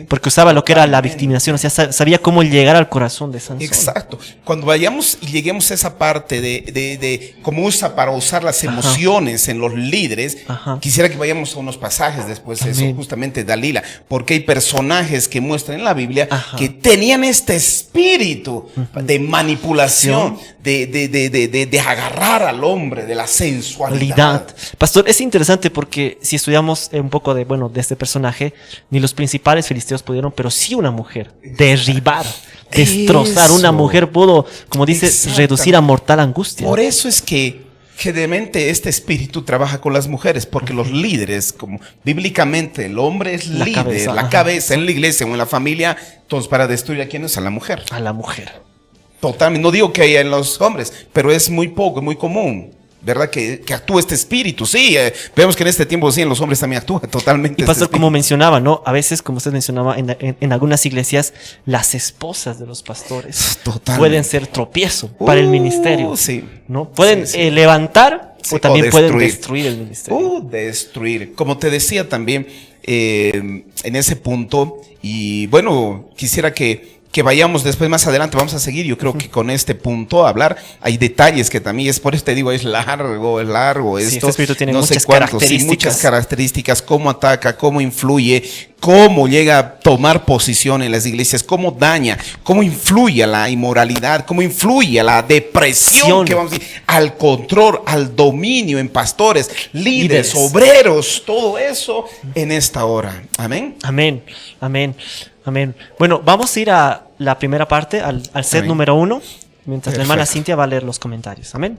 Porque usaba lo que era la victimización, o sea, sabía cómo llegar al corazón de Sansón. Exacto. Cuando vayamos y lleguemos a esa parte de cómo usa para usar las emociones en los líderes, quisiera que vayamos a unos pasajes después de eso, justamente Dalila, porque hay personajes que muestran en la Biblia que tenían este espíritu de manipulación, de agarrar al hombre, de la sensualidad. Pastor, es interesante porque si estudiamos un poco de este personaje, ni los principales filisteos pudieron, pero sí una mujer derribar, destrozar. Una mujer pudo, como dice, reducir a mortal angustia. Por eso es que Generalmente este espíritu trabaja con las mujeres porque los líderes, como bíblicamente el hombre es La líder, cabeza, la ajá. cabeza en la iglesia o en la familia, entonces para destruir a quién es, a la mujer. A la mujer. Totalmente, no digo que haya en los hombres, pero es muy poco, es muy común, ¿verdad? Que actúa este espíritu. Sí, vemos que en este tiempo sí, en los hombres también actúa totalmente. Y pastor, este como espíritu. mencionaba, ¿no? A veces, como usted mencionaba, en algunas iglesias, las esposas de los pastores Totalmente. pueden ser tropiezo para el ministerio. Sí. ¿No? Pueden Sí, sí. levantar Sí, o también o pueden destruir el ministerio. Destruir. Como te decía también, en ese punto, y bueno, quisiera que vayamos después, más adelante, vamos a seguir, yo creo que con este punto a hablar, hay detalles que también es, por eso te digo, es largo Sí, esto. este espíritu tiene no sé muchas cuántos, sí, características. muchas características, cómo ataca, cómo influye, cómo llega a tomar posición en las iglesias, cómo daña, cómo influye a la inmoralidad, cómo influye a la depresión, que vamos a decir, al control, al dominio en pastores, líderes, obreros, todo eso en esta hora. Amén. Amén, amén, amén. Bueno, vamos a ir a la primera parte, al set Amén. número 1, mientras la hermana Perfecto. Cintia va a leer los comentarios. Amén.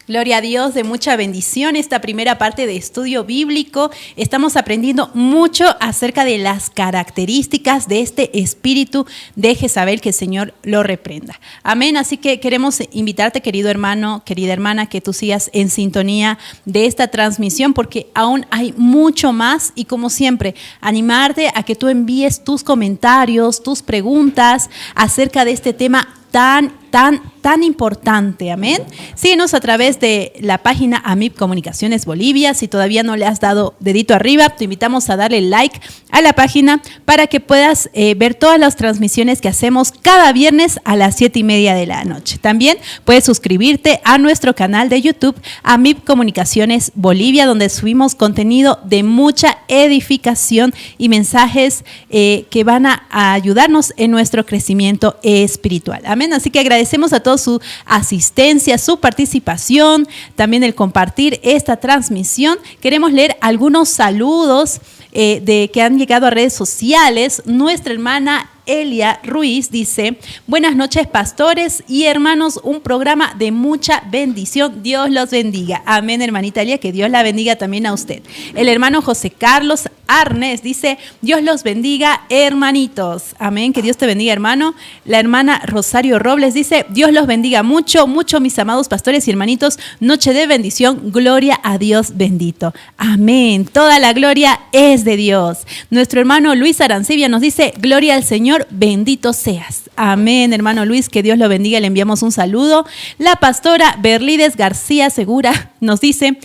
Gloria a Dios, de mucha bendición esta primera parte de estudio bíblico. Estamos aprendiendo mucho acerca de las características de este espíritu de Jezabel, que el Señor lo reprenda. Amén. Así que queremos invitarte, querido hermano, querida hermana, que tú sigas en sintonía de esta transmisión, porque aún hay mucho más, y como siempre, animarte a que tú envíes tus comentarios, tus preguntas acerca de este tema tan importante, amén. Síguenos a través de la página AMIP Comunicaciones Bolivia. Si todavía no le has dado dedito arriba, te invitamos a darle like a la página para que puedas ver todas las transmisiones que hacemos cada viernes a las 7:30 de la noche. También puedes suscribirte a nuestro canal de YouTube AMIP Comunicaciones Bolivia, donde subimos contenido de mucha edificación y mensajes que van a ayudarnos en nuestro crecimiento espiritual. Amén. Así que agradecemos a todos su asistencia, su participación, también el compartir esta transmisión. Queremos leer algunos saludos de que han llegado a redes sociales. Nuestra hermana Elia Ruiz dice: buenas noches, pastores y hermanos, un programa de mucha bendición, Dios los bendiga. Amén, hermanita Elia, que Dios la bendiga también a usted. El hermano José Carlos Arnes dice: Dios los bendiga, hermanitos. Amén, que Dios te bendiga, hermano. La hermana Rosario Robles dice: Dios los bendiga mucho, mucho, mis amados pastores y hermanitos, noche de bendición, gloria a Dios bendito. Amén, toda la gloria es de Dios. Nuestro hermano Luis Arancibia nos dice: gloria al Señor, bendito seas. Amén, hermano Luis, que Dios lo bendiga, le enviamos un saludo. La pastora Berlides García Segura nos dice: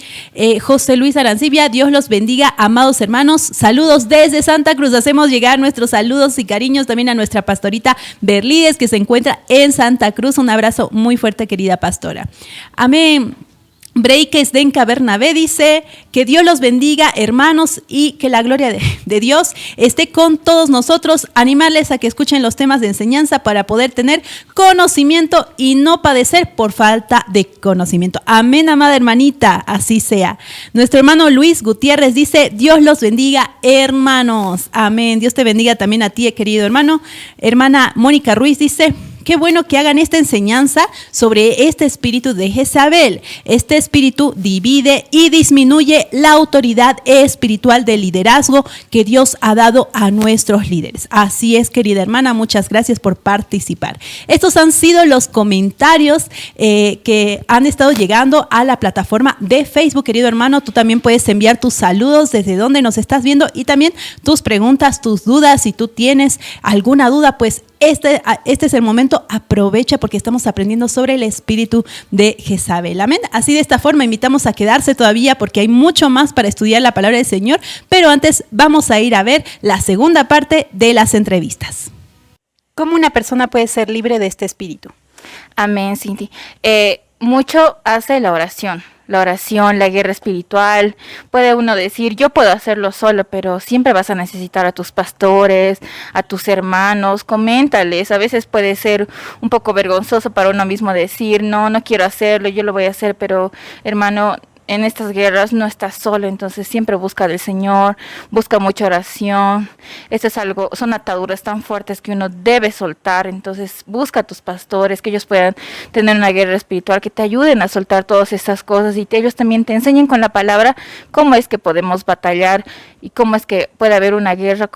José Luis Arancibia, Dios los bendiga, amados hermanos, saludos desde Santa Cruz. Hacemos llegar nuestros saludos y cariños también a nuestra pastorita Berlides, que se encuentra en Santa Cruz. Un abrazo muy fuerte, querida pastora. Amén. Breikes Denka Bernabé dice: que Dios los bendiga, hermanos, y que la gloria de Dios esté con todos nosotros. Animarles a que escuchen los temas de enseñanza para poder tener conocimiento y no padecer por falta de conocimiento. Amén, amada hermanita, así sea. Nuestro hermano Luis Gutiérrez dice: Dios los bendiga, hermanos. Amén. Dios te bendiga también a ti, querido hermano. Hermana Mónica Ruiz dice: qué bueno que hagan esta enseñanza sobre este espíritu de Jezabel. Este espíritu divide y disminuye la autoridad espiritual del liderazgo que Dios ha dado a nuestros líderes. Así es, querida hermana, muchas gracias por participar. Estos han sido los comentarios que han estado llegando a la plataforma de Facebook, querido hermano. Tú también puedes enviar tus saludos desde donde nos estás viendo y también tus preguntas, tus dudas. Si tú tienes alguna duda, pues este es el momento, aprovecha, porque estamos aprendiendo sobre el espíritu de Jezabel. Amén. Así, de esta forma, invitamos a quedarse todavía porque hay mucho más para estudiar la palabra del Señor, pero antes vamos a ir a ver la segunda parte de las entrevistas. ¿Cómo una persona puede ser libre de este espíritu? Amén, Cinti. Mucho hace la oración, la guerra espiritual. Puede uno decir: yo puedo hacerlo solo, pero siempre vas a necesitar a tus pastores, a tus hermanos. Coméntales. A veces puede ser un poco vergonzoso para uno mismo decir: no quiero hacerlo, yo lo voy a hacer, pero hermano, en estas guerras no estás solo, entonces siempre busca del Señor, busca mucha oración. Esto es algo, son ataduras tan fuertes que uno debe soltar, entonces busca a tus pastores, que ellos puedan tener una guerra espiritual, que te ayuden a soltar todas estas cosas y ellos también te enseñen con la palabra cómo es que podemos batallar y cómo es que puede haber una guerra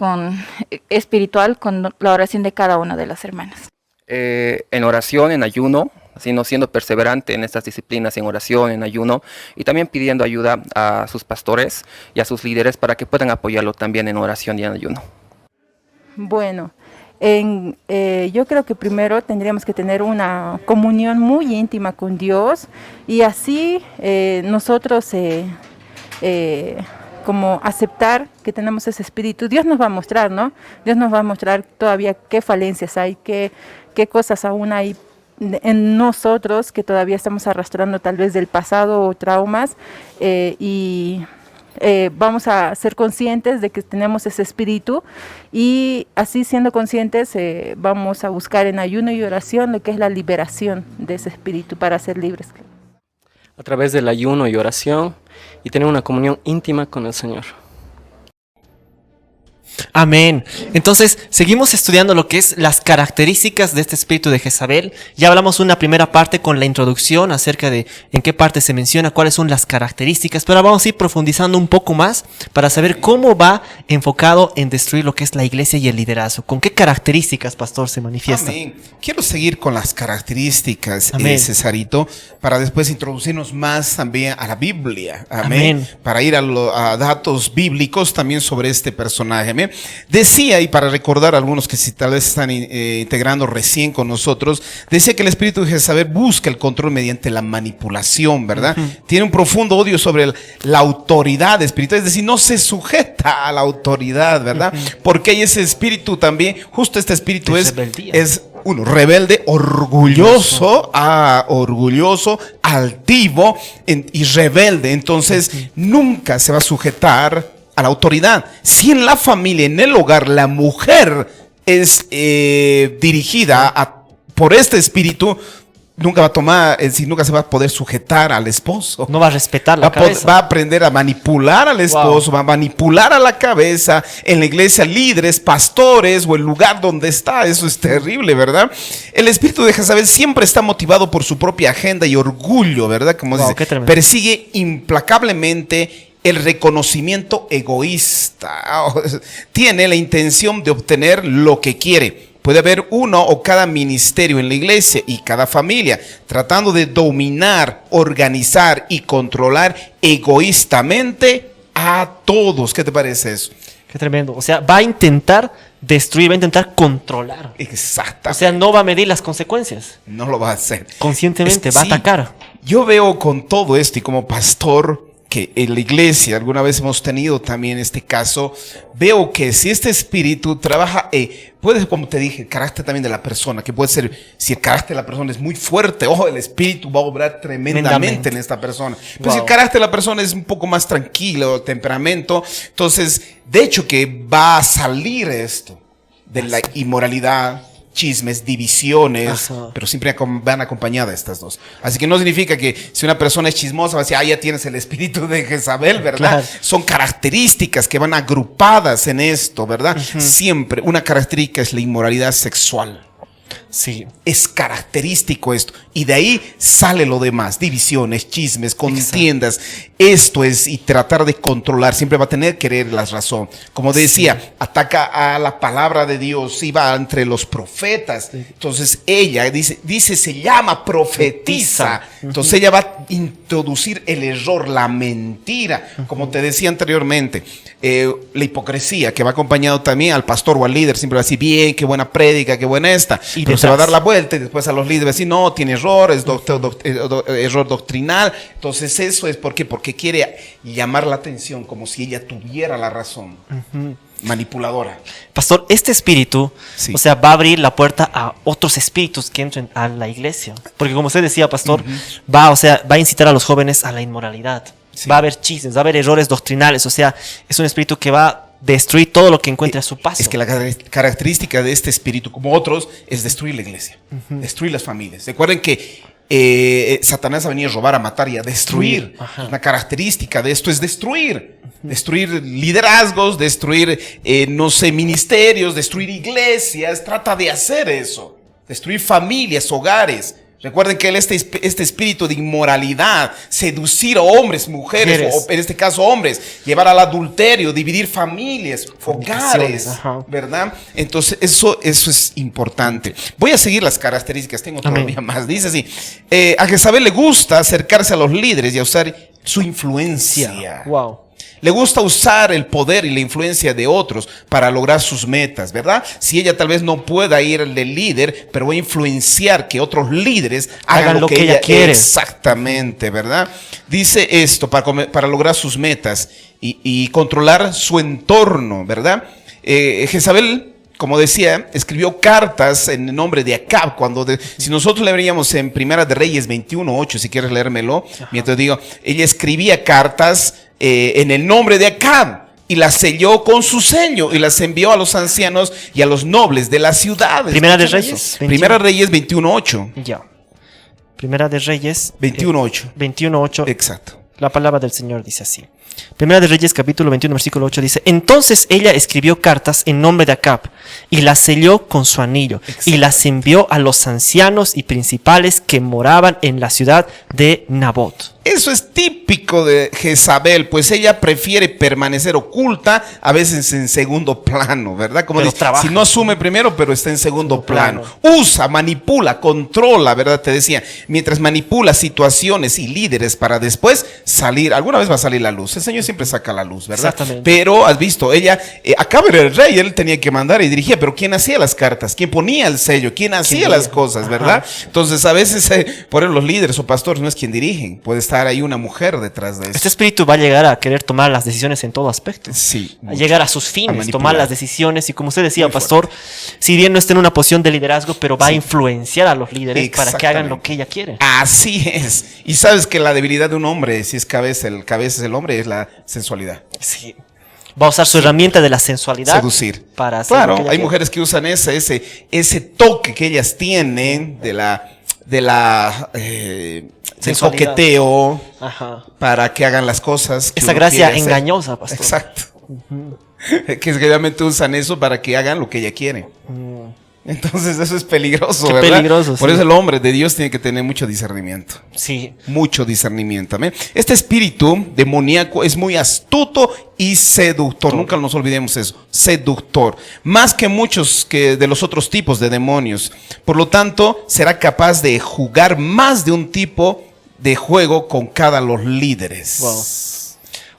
espiritual con la oración de cada una de las hermanas. En oración, en ayuno, sino siendo perseverante en estas disciplinas, en oración, en ayuno, y también pidiendo ayuda a sus pastores y a sus líderes para que puedan apoyarlo también en oración y en ayuno. Bueno, yo creo que primero tendríamos que tener una comunión muy íntima con Dios y así nosotros como aceptar que tenemos ese espíritu. Dios nos va a mostrar, ¿no? Dios nos va a mostrar todavía qué falencias hay, qué cosas aún hay en nosotros que todavía estamos arrastrando tal vez del pasado o traumas vamos a ser conscientes de que tenemos ese espíritu y así siendo conscientes vamos a buscar en ayuno y oración lo que es la liberación de ese espíritu para ser libres. A través del ayuno y oración y tener una comunión íntima con el Señor. Amén. Entonces, seguimos estudiando lo que es las características de este espíritu de Jezabel. Ya hablamos una primera parte con la introducción acerca de en qué parte se menciona, cuáles son las características, pero ahora vamos a ir profundizando un poco más para saber cómo va enfocado en destruir lo que es la iglesia y el liderazgo. ¿Con qué características, pastor, se manifiesta? Amén. Quiero seguir con las características, Amén. para después introducirnos más también a la Biblia. Amén. Amén. Para ir a datos bíblicos también sobre este personaje. Amén. Decía, y para recordar a algunos que si tal vez están integrando recién con nosotros, decía que el espíritu de Jezabel busca el control mediante la manipulación, ¿verdad? Tiene un profundo odio sobre la autoridad espiritual, es decir, no se sujeta a la autoridad, ¿verdad? Porque hay ese espíritu también, justo este espíritu es uno, rebelde, orgulloso, altivo y rebelde. Entonces, nunca se va a sujetar a la autoridad. Si en la familia, en el hogar, la mujer es dirigida por este espíritu, nunca va a tomar, es decir, nunca se va a poder sujetar al esposo. No va a respetar la cabeza. Va a aprender a manipular al esposo, va a manipular a la cabeza. En la iglesia, líderes, pastores o el lugar donde está. Eso es terrible, ¿verdad? El espíritu de Jezabel siempre está motivado por su propia agenda y orgullo, ¿verdad? Como dice, persigue implacablemente el reconocimiento egoísta. Tiene la intención de obtener lo que quiere. Puede haber uno o cada ministerio en la iglesia y cada familia tratando de dominar, organizar y controlar egoístamente a todos. ¿Qué te parece eso? Qué tremendo. O sea, va a intentar destruir, va a intentar controlar. Exacto. O sea, no va a medir las consecuencias. No lo va a hacer. Conscientemente, va a atacar. Yo veo con todo esto y como pastor que en la iglesia alguna vez hemos tenido también este caso, veo que si este espíritu trabaja, puede, como te dije, el carácter también de la persona, que puede ser, si el carácter de la persona es muy fuerte, el espíritu va a obrar tremendamente en esta persona. Pero si el carácter de la persona es un poco más tranquilo, el temperamento, entonces, de hecho que va a salir esto de la inmoralidad, chismes, divisiones, pero siempre van acompañadas estas dos. Así que no significa que si una persona es chismosa va a decir, ya tienes el espíritu de Jezabel, ¿verdad? Claro. Son características que van agrupadas en esto, ¿verdad? Siempre una característica es la inmoralidad sexual. Sí. Es característico esto. Y de ahí sale lo demás. Divisiones, chismes, contiendas. Esto es, y tratar de controlar. Siempre va a tener que querer la razón. Como decía, ataca a la palabra de Dios. Iba entre los profetas. Entonces ella dice se llama profetiza. Entonces ella va a introducir el error, la mentira. Como te decía anteriormente. La hipocresía que va acompañado también al pastor o al líder. Siempre va a decir, bien, qué buena prédica, qué buena esta. Pero se va a dar la vuelta y después a los líderes va a decir, no, tiene error, es error doctrinal. Entonces eso es porque quiere llamar la atención como si ella tuviera la razón. Manipuladora. Pastor, este espíritu, o sea, va a abrir la puerta a otros espíritus que entren a la iglesia. Porque como usted decía, pastor, va a incitar a los jóvenes a la inmoralidad. Va a haber chismes, va a haber errores doctrinales. O sea, es un espíritu que va a destruir todo lo que encuentre a su paso. Es que la característica de este espíritu, como otros, es destruir la iglesia, destruir las familias. Recuerden que Satanás va a venir a robar, a matar y a destruir. Ajá. Una característica de esto es destruir. Destruir liderazgos, destruir, no sé, ministerios, destruir iglesias. Trata de hacer eso. Destruir familias, hogares. Recuerden que este espíritu de inmoralidad, seducir a hombres, mujeres, o en este caso hombres, llevar al adulterio, dividir familias, hogares, ¿verdad? Entonces eso es importante. Voy a seguir las características, tengo todavía más. Dice así, a Jezabel le gusta acercarse a los líderes y a usar su influencia. Wow. Le gusta usar el poder y la influencia de otros para lograr sus metas, ¿verdad? Si ella tal vez no pueda ir del líder, pero va a influenciar que otros líderes hagan lo que ella quiere. Exactamente, ¿verdad? Dice esto para lograr sus metas y controlar su entorno, ¿verdad? Jezabel, como decía, escribió cartas en el nombre de Acab. Si nosotros leeríamos en Primera de Reyes 21:8, si quieres leérmelo, mientras digo, ella escribía cartas en el nombre de Acab y las selló con su sello y las envió a los ancianos y a los nobles de la ciudad. Primera de Reyes. Primera de Reyes 21:8. Ya. Primera de Reyes 21:8. 21:8. Exacto. La palabra del Señor dice así. Primera de Reyes capítulo 21 versículo 8 dice: entonces ella escribió cartas en nombre de Acab y las selló con su anillo y las envió a los ancianos y principales que moraban en la ciudad de Nabot. Eso es típico de Jezabel, pues ella prefiere permanecer oculta, a veces en segundo plano, ¿verdad? Como dice, si no asume primero, pero está en segundo plano. Usa, manipula, controla, ¿verdad? Te decía, mientras manipula situaciones y líderes para después salir, alguna vez va a salir la luz. El Señor siempre saca la luz, ¿verdad? Exactamente. Pero has visto, ella, Acab era el rey, él tenía que mandar y dirigía, pero ¿quién hacía las cartas? ¿Quién ponía el sello? ¿Quién hacía las cosas, verdad? Entonces, a veces, por ejemplo, los líderes o pastores no es quien dirigen, puede estar ahí una mujer detrás de eso. Este espíritu va a llegar a querer tomar las decisiones en todo aspecto. Sí. A llegar a sus fines, tomar las decisiones y como usted decía, pastor, si bien no está en una posición de liderazgo, pero va a influenciar a los líderes para que hagan lo que ella quiere. Así es. Y sabes que la debilidad de un hombre, si es cabeza, el cabeza es el hombre, es la sensualidad. Sí. Va a usar su herramienta de la sensualidad. Seducir. Para hacer claro, lo que ella hay quiere. mujeres que usan ese toque que ellas tienen del coqueteo para que hagan las cosas. Esa gracia engañosa, pastor. Exacto. Que realmente usan eso para que hagan lo que ella quiere. Entonces eso es peligroso, Qué ¿verdad? peligroso, Por sí. eso el hombre de Dios tiene que tener mucho discernimiento. Sí. Mucho discernimiento. Amén. Este espíritu demoníaco es muy astuto y seductor. Nunca nos olvidemos eso. Seductor. Más que muchos de los otros tipos de demonios. Por lo tanto, será capaz de jugar más de un tipo de juego con cada los líderes. Wow.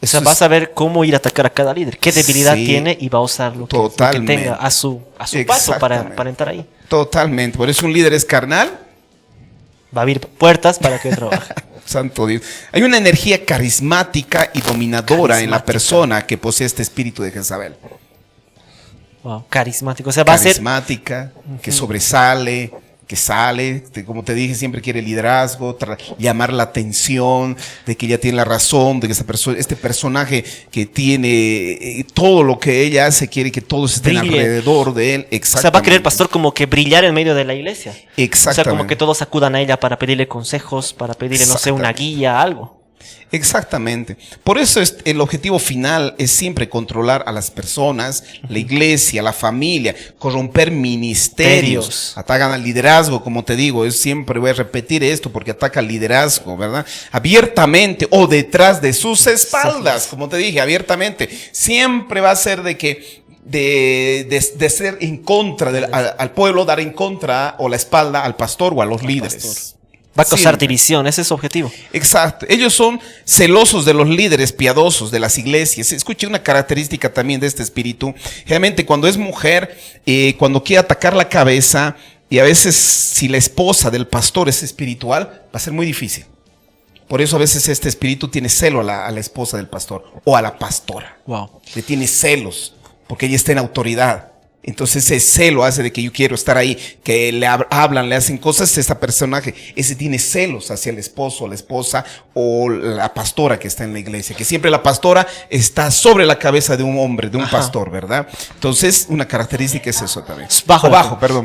O sea, vas a ver cómo ir a atacar a cada líder, qué debilidad tiene y va a usar lo que tenga a su paso para entrar ahí. Totalmente. Por eso un líder es carnal. Va a abrir puertas para que trabaje. Santo Dios. Hay una energía carismática y dominadora en la persona que posee este espíritu de Jezabel. Wow, carismático. O sea, va a ser carismática, que sobresale, que sale, como te dije, siempre quiere liderazgo, llamar la atención, de que ella tiene la razón, de que este personaje que tiene todo lo que ella hace, quiere que todos estén alrededor de él. O sea, va a querer, pastor, como que brillar en medio de la iglesia. Exactamente. O sea, como que todos acudan a ella para pedirle consejos, para pedirle, no sé, una guía, algo. Exactamente. Por eso el objetivo final es siempre controlar a las personas, la iglesia, la familia, corromper ministerios, atacan al liderazgo, como te digo, siempre voy a repetir esto porque ataca al liderazgo, ¿verdad? Abiertamente o detrás de sus espaldas, como te dije, abiertamente. Siempre va a ser de ser en contra al pueblo, dar en contra o la espalda al pastor o a los líderes. Va a causar división, ese es su objetivo. Exacto. Ellos son celosos de los líderes piadosos de las iglesias. Escuche una característica también de este espíritu. Realmente cuando es mujer, cuando quiere atacar la cabeza, y a veces si la esposa del pastor es espiritual, va a ser muy difícil. Por eso a veces este espíritu tiene celo a la esposa del pastor o a la pastora. Wow. Le tiene celos porque ella está en autoridad. Entonces ese celo hace de que yo quiero estar ahí, que le hablan, le hacen cosas. Este personaje, ese tiene celos hacia el esposo, la esposa o la pastora que está en la iglesia, que siempre la pastora está sobre la cabeza de un hombre, de un pastor, ¿verdad? Entonces una característica es eso también. Bajo.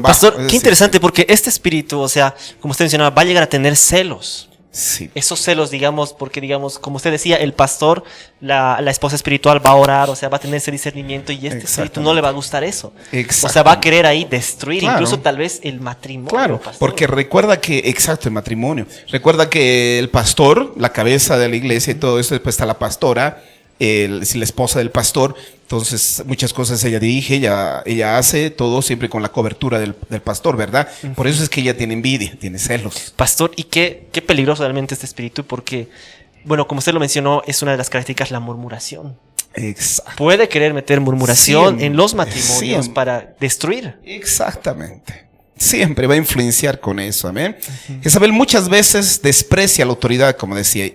Pastor, qué interesante, porque este espíritu, o sea, como usted mencionaba, va a llegar a tener celos. Sí. Esos celos, digamos, porque digamos, como usted decía, el pastor, la esposa espiritual va a orar, o sea, va a tener ese discernimiento y este espíritu no le va a gustar eso. O sea, va a querer ahí destruir, incluso tal vez el matrimonio. Claro, pastor. porque recuerda que, exacto, el matrimonio. Recuerda que el pastor, la cabeza de la iglesia y todo eso, después está la pastora, la esposa del pastor. Entonces, muchas cosas ella dirige, ella hace todo siempre con la cobertura del pastor, ¿verdad? Por eso es que ella tiene envidia, tiene celos. Pastor, y qué peligroso realmente este espíritu, porque, bueno, como usted lo mencionó, es una de las características la murmuración. Exacto. Puede querer meter murmuración Siempre, en los matrimonios siempre. para destruir. Exactamente. Siempre va a influenciar con eso, amén. Jezabel muchas veces desprecia la autoridad, como decía,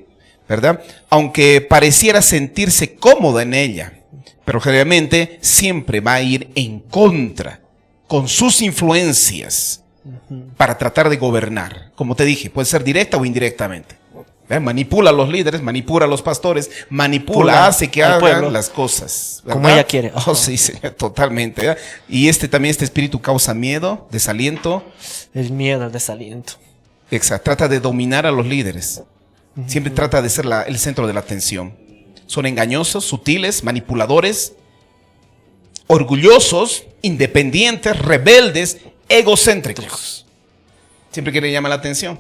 ¿verdad? Aunque pareciera sentirse cómoda en ella, pero generalmente siempre va a ir en contra con sus influencias para tratar de gobernar. Como te dije, puede ser directa o indirectamente. Manipula a los líderes, manipula a los pastores, hace que hagan pueblo las cosas, ¿verdad? como ella quiere. Oh, sí, totalmente, ¿verdad? Y también este espíritu causa miedo, desaliento. El miedo, el desaliento. Exacto, trata de dominar a los líderes. Siempre trata de ser el centro de la atención. Son engañosos, sutiles, manipuladores, orgullosos, independientes, rebeldes, egocéntricos. Siempre quiere llamar la atención.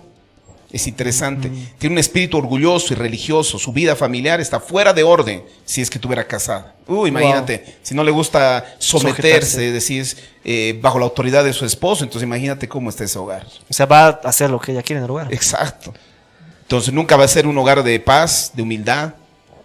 Es interesante. Tiene un espíritu orgulloso y religioso. Su vida familiar está fuera de orden si es que estuviera casada. Imagínate, si no le gusta someterse, decir, bajo la autoridad de su esposo, entonces imagínate cómo está ese hogar. O sea, va a hacer lo que ella quiere en el hogar. Exacto. Entonces nunca va a ser un hogar de paz, de humildad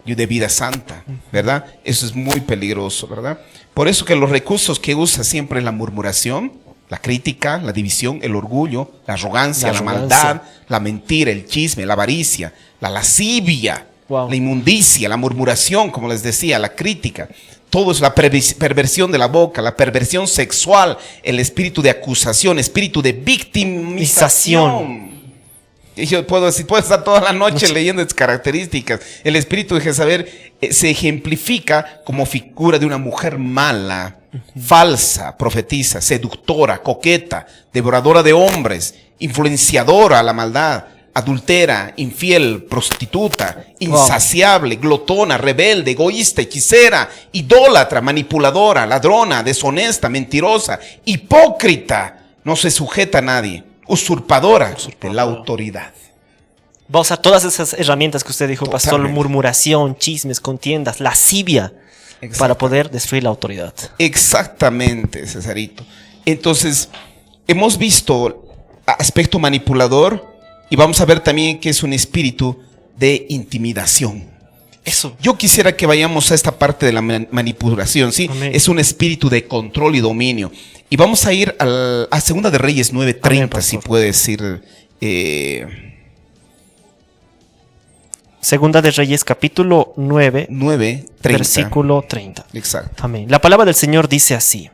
y de vida santa, ¿verdad? Eso es muy peligroso, ¿verdad? Por eso que los recursos que usa siempre es la murmuración, la crítica, la división, el orgullo, la arrogancia, la maldad, la mentira, el chisme, la avaricia, la lascivia, la inmundicia, la murmuración, como les decía, la crítica. Todo es la perversión de la boca, la perversión sexual, el espíritu de acusación, espíritu de victimización. Y yo puedo estar toda la noche leyendo estas características. El espíritu de Jezabel se ejemplifica como figura de una mujer mala, falsa, profetisa, seductora, coqueta, devoradora de hombres, influenciadora a la maldad, adultera, infiel, prostituta, insaciable, glotona, rebelde, egoísta, hechicera, idólatra, manipuladora, ladrona, deshonesta, mentirosa, hipócrita, no se sujeta a nadie, usurpadora de la autoridad. Va a usar todas esas herramientas que usted dijo, pastor: murmuración, chismes, contiendas, lascivia, para poder destruir la autoridad. Exactamente, Cesarito. Entonces, hemos visto aspecto manipulador y vamos a ver también que es un espíritu de intimidación. Eso. Yo quisiera que vayamos a esta parte de la manipulación, ¿sí? Amén. Es un espíritu de control y dominio. Y vamos a ir a Segunda de Reyes 9:30, si puede decir. Segunda de Reyes, capítulo 9, versículo 30. Exacto. Amén. La palabra del Señor dice así.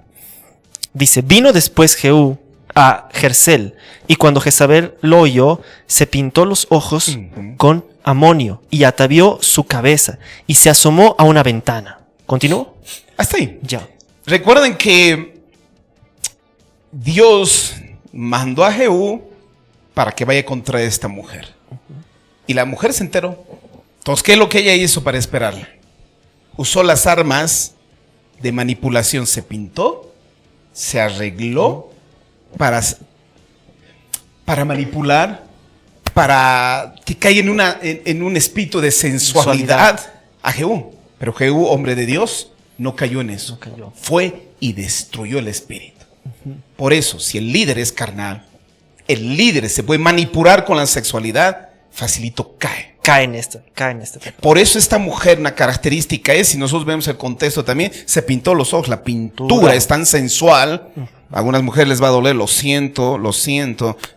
Dice: vino después Jehú a Jerzel, y cuando Jezabel lo oyó, se pintó los ojos con amonio y atavió su cabeza y se asomó a una ventana. ¿Continuó? Hasta ahí. Ya. Recuerden que Dios mandó a Jehú para que vaya contra esta mujer. Y la mujer se enteró. Entonces, ¿qué es lo que ella hizo para esperarla? Usó las armas de manipulación. Se pintó, se arregló para manipular, para que caiga en un espíritu de sensualidad a Jehú. Pero Jehú, hombre de Dios, no cayó en eso. Fue y destruyó el espíritu. Por eso, si el líder es carnal, el líder se puede manipular con la sexualidad, facilito cae. Cae en esto. Por eso esta mujer, una característica es, si nosotros vemos el contexto también, se pintó los ojos. La pintura es tan sensual. A algunas mujeres les va a doler, lo siento,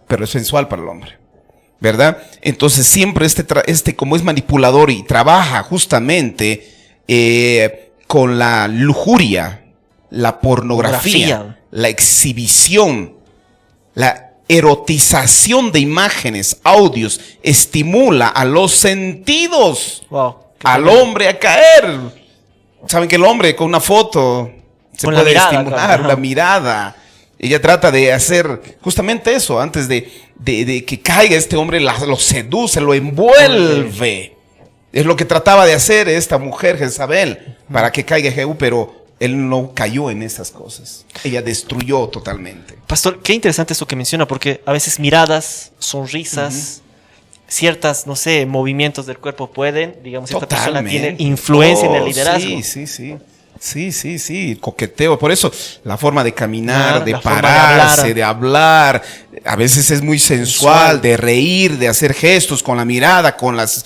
pero es sensual para el hombre, ¿verdad? Entonces siempre como es manipulador y trabaja justamente con la lujuria, la pornografía, la exhibición, la erotización de imágenes, audios, estimula a los sentidos, al hombre a caer. Saben que el hombre con una foto se Con puede la mirada, estimular, claro. la mirada. Ella trata de hacer justamente eso, antes de que caiga este hombre, lo seduce, lo envuelve. Es lo que trataba de hacer esta mujer, Jezabel, para que caiga Jehú, pero él no cayó en esas cosas. Ella destruyó totalmente. Pastor, qué interesante eso que menciona, porque a veces miradas, sonrisas, ciertas, no sé, movimientos del cuerpo pueden, digamos, esta persona tiene influencia en el liderazgo. Sí, coqueteo. Por eso la forma de caminar, de la forma de pararse, de hablar, a veces es muy sensual, de reír, de hacer gestos con la mirada, con las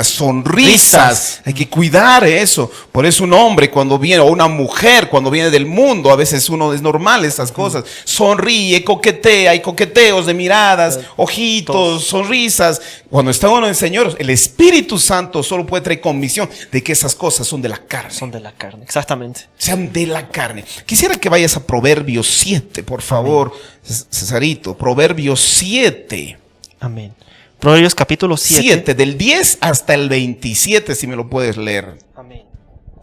sonrisas. Hay que cuidar eso. Por eso un hombre cuando viene, o una mujer cuando viene del mundo, a veces uno es normal esas cosas. Sonríe, coquetea, hay coqueteos de miradas, ojitos, sonrisas. Cuando está uno en el Señor, el Espíritu Santo solo puede traer convicción de que esas cosas son de la carne. Son de la carne, exactamente. Sean de la carne. Quisiera que vayas a Proverbios 7, por favor, Cesarito. Proverbios 7. Amén. Proverbios capítulo 7. Del 10 hasta el 27, si me lo puedes leer. Amén.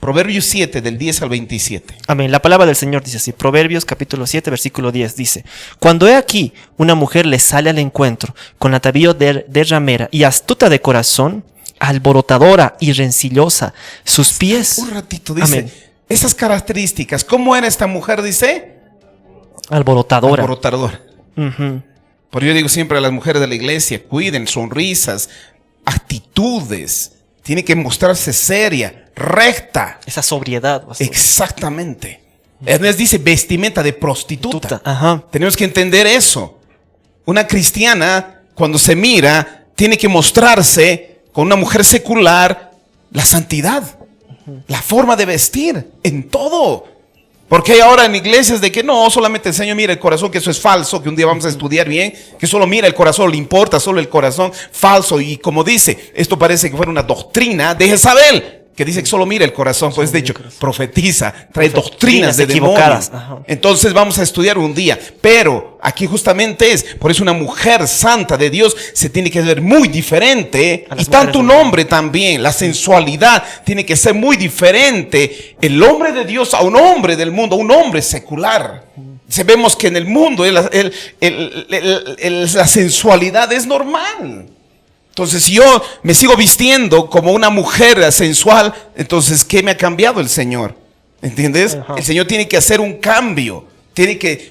Proverbios 7, del 10 al 27. Amén. La palabra del Señor dice así. Proverbios capítulo 7, versículo 10 dice: Cuando he aquí una mujer le sale al encuentro con atavío de ramera y astuta de corazón, alborotadora y rencillosa, sus pies. Un ratito, dice. Amén. Esas características. ¿Cómo era esta mujer? Dice. Alborotadora. Por yo digo siempre a las mujeres de la iglesia, cuiden sonrisas, actitudes. Tiene que mostrarse seria, recta. Esa sobriedad. Exactamente. Además dice vestimenta de prostituta. Ajá. Tenemos que entender eso. Una cristiana, cuando se mira, tiene que mostrarse con una mujer secular la santidad, la forma de vestir, en todo. Porque hay ahora en iglesias de que no, solamente el Señor mira el corazón, que eso es falso, que un día vamos a estudiar bien, que solo mira el corazón, le importa solo el corazón, falso. Y como dice, esto parece que fuera una doctrina de Jezabel, que dice que solo mira el corazón, pues de hecho profetiza, trae doctrinas de equivocadas. demonios. Entonces vamos a estudiar un día, pero aquí justamente es, por eso una mujer santa de Dios se tiene que ver muy diferente, y tanto un hombre también, la sensualidad tiene que ser muy diferente, el hombre de Dios a un hombre del mundo, a un hombre secular. Sabemos que en el mundo la sensualidad es normal. Entonces, si yo me sigo vistiendo como una mujer sensual, entonces, ¿qué me ha cambiado el Señor? ¿Entiendes? Ajá. El Señor tiene que hacer un cambio.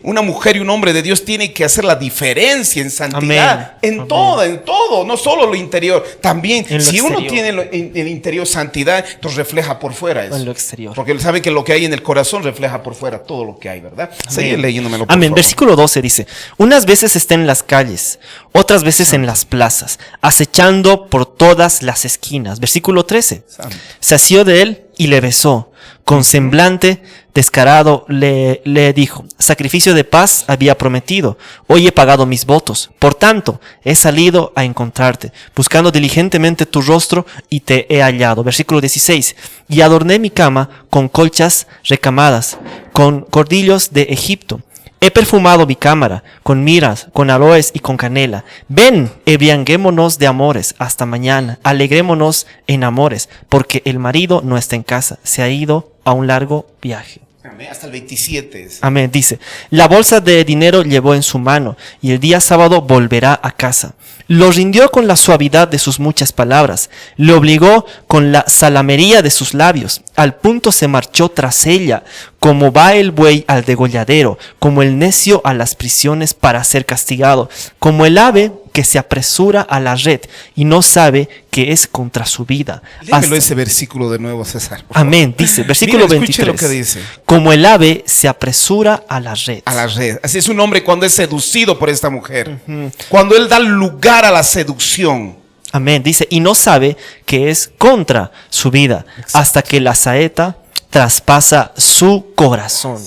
Una mujer y un hombre de Dios tiene que hacer la diferencia en santidad. En todo, no solo lo interior. También, si uno tiene en el interior santidad, entonces refleja por fuera eso. En lo exterior. Porque él sabe que lo que hay en el corazón refleja por fuera todo lo que hay, ¿verdad? Sigue leyéndomelo, por Amén. favor. Versículo 12 dice: Unas veces está en las calles, otras veces en las plazas, acechando por todas las esquinas. Versículo 13. Santo. Se asió de él y le besó. Con semblante descarado le dijo: sacrificio de paz había prometido, hoy he pagado mis votos. Por tanto, he salido a encontrarte, buscando diligentemente tu rostro, y te he hallado. Versículo 16. Y adorné mi cama con colchas recamadas, con cordillos de Egipto. He perfumado mi cámara con miras, con aloes y con canela. Ven, embriaguémonos de amores hasta mañana. Alegrémonos en amores, porque el marido no está en casa, se ha ido a un largo viaje. Amén. Hasta el 27. Amén. Dice: la bolsa de dinero llevó en su mano, y el día sábado volverá a casa. Lo rindió con la suavidad de sus muchas palabras, le obligó con la salamería de sus labios. Al punto se marchó tras ella, como va el buey al degolladero, como el necio a las prisiones para ser castigado, como el ave que se apresura a la red y no sabe que es contra su vida. Léemelo ese versículo de nuevo, César. Amén. Dice, versículo 23. Lo que dice. Como el ave se apresura a la red. A la red. Así es un hombre cuando es seducido por esta mujer. Cuando él da lugar a la seducción. Amén. Dice, y no sabe que es contra su vida. Exacto. Hasta que la saeta traspasa su corazón.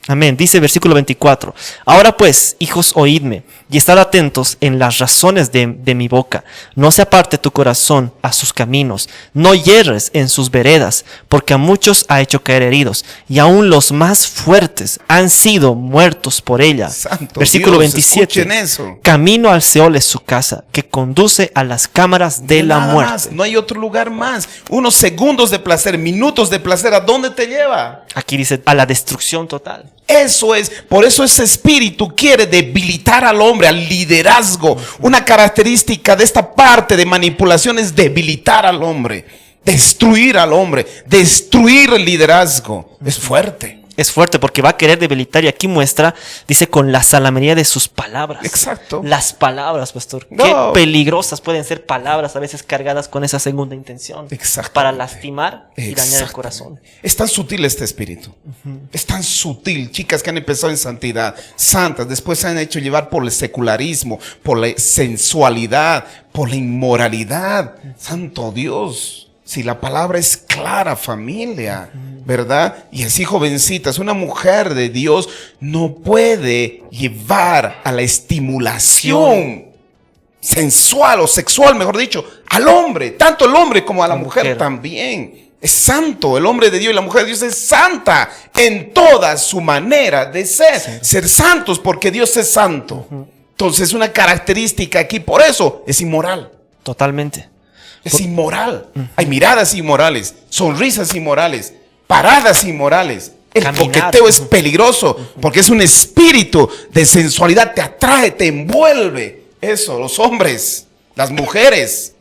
Amén. Dice versículo 24. Ahora pues, hijos, oídme y estad atentos en las razones de mi boca. No se aparte tu corazón a sus caminos. No hierres en sus veredas, porque a muchos ha hecho caer heridos, y aún los más fuertes han sido muertos por ella. Santo Versículo Dios, 27. escuchen eso. Camino al Seol es su casa, que conduce a las cámaras de la Nada muerte. más, no hay otro lugar más. Unos segundos de placer, minutos de placer, ¿a dónde te lleva? Aquí dice a la destrucción total. Eso es, por eso ese espíritu quiere debilitar al hombre, al liderazgo. Una característica de esta parte de manipulación es debilitar al hombre, destruir al hombre, destruir el liderazgo. Es fuerte. Es fuerte porque va a querer debilitar, y aquí muestra, dice, con la salamería de sus palabras. Exacto. Las palabras, pastor. No. Qué peligrosas pueden ser palabras a veces cargadas con esa segunda intención. Exactamente. Para lastimar y dañar el Exactamente. corazón. Es tan sutil este espíritu. Es tan sutil. Chicas que han empezado en santidad, santas, después se han hecho llevar por el secularismo, por la sensualidad, por la inmoralidad. Santo Dios. Si la palabra es clara, familia, ¿verdad? Y así, jovencitas, una mujer de Dios no puede llevar a la estimulación sensual o sexual, mejor dicho, al hombre, tanto el hombre como a la mujer también. Es santo, el hombre de Dios y la mujer de Dios es santa en toda su manera de ser. Ser santos porque Dios es santo. Entonces, una característica aquí, por eso, es inmoral. Totalmente. Es inmoral. Hay miradas inmorales, sonrisas inmorales, paradas inmorales. El Caminar. coqueteo es peligroso porque es un espíritu de sensualidad. Te atrae, te envuelve. Eso, los hombres, las mujeres.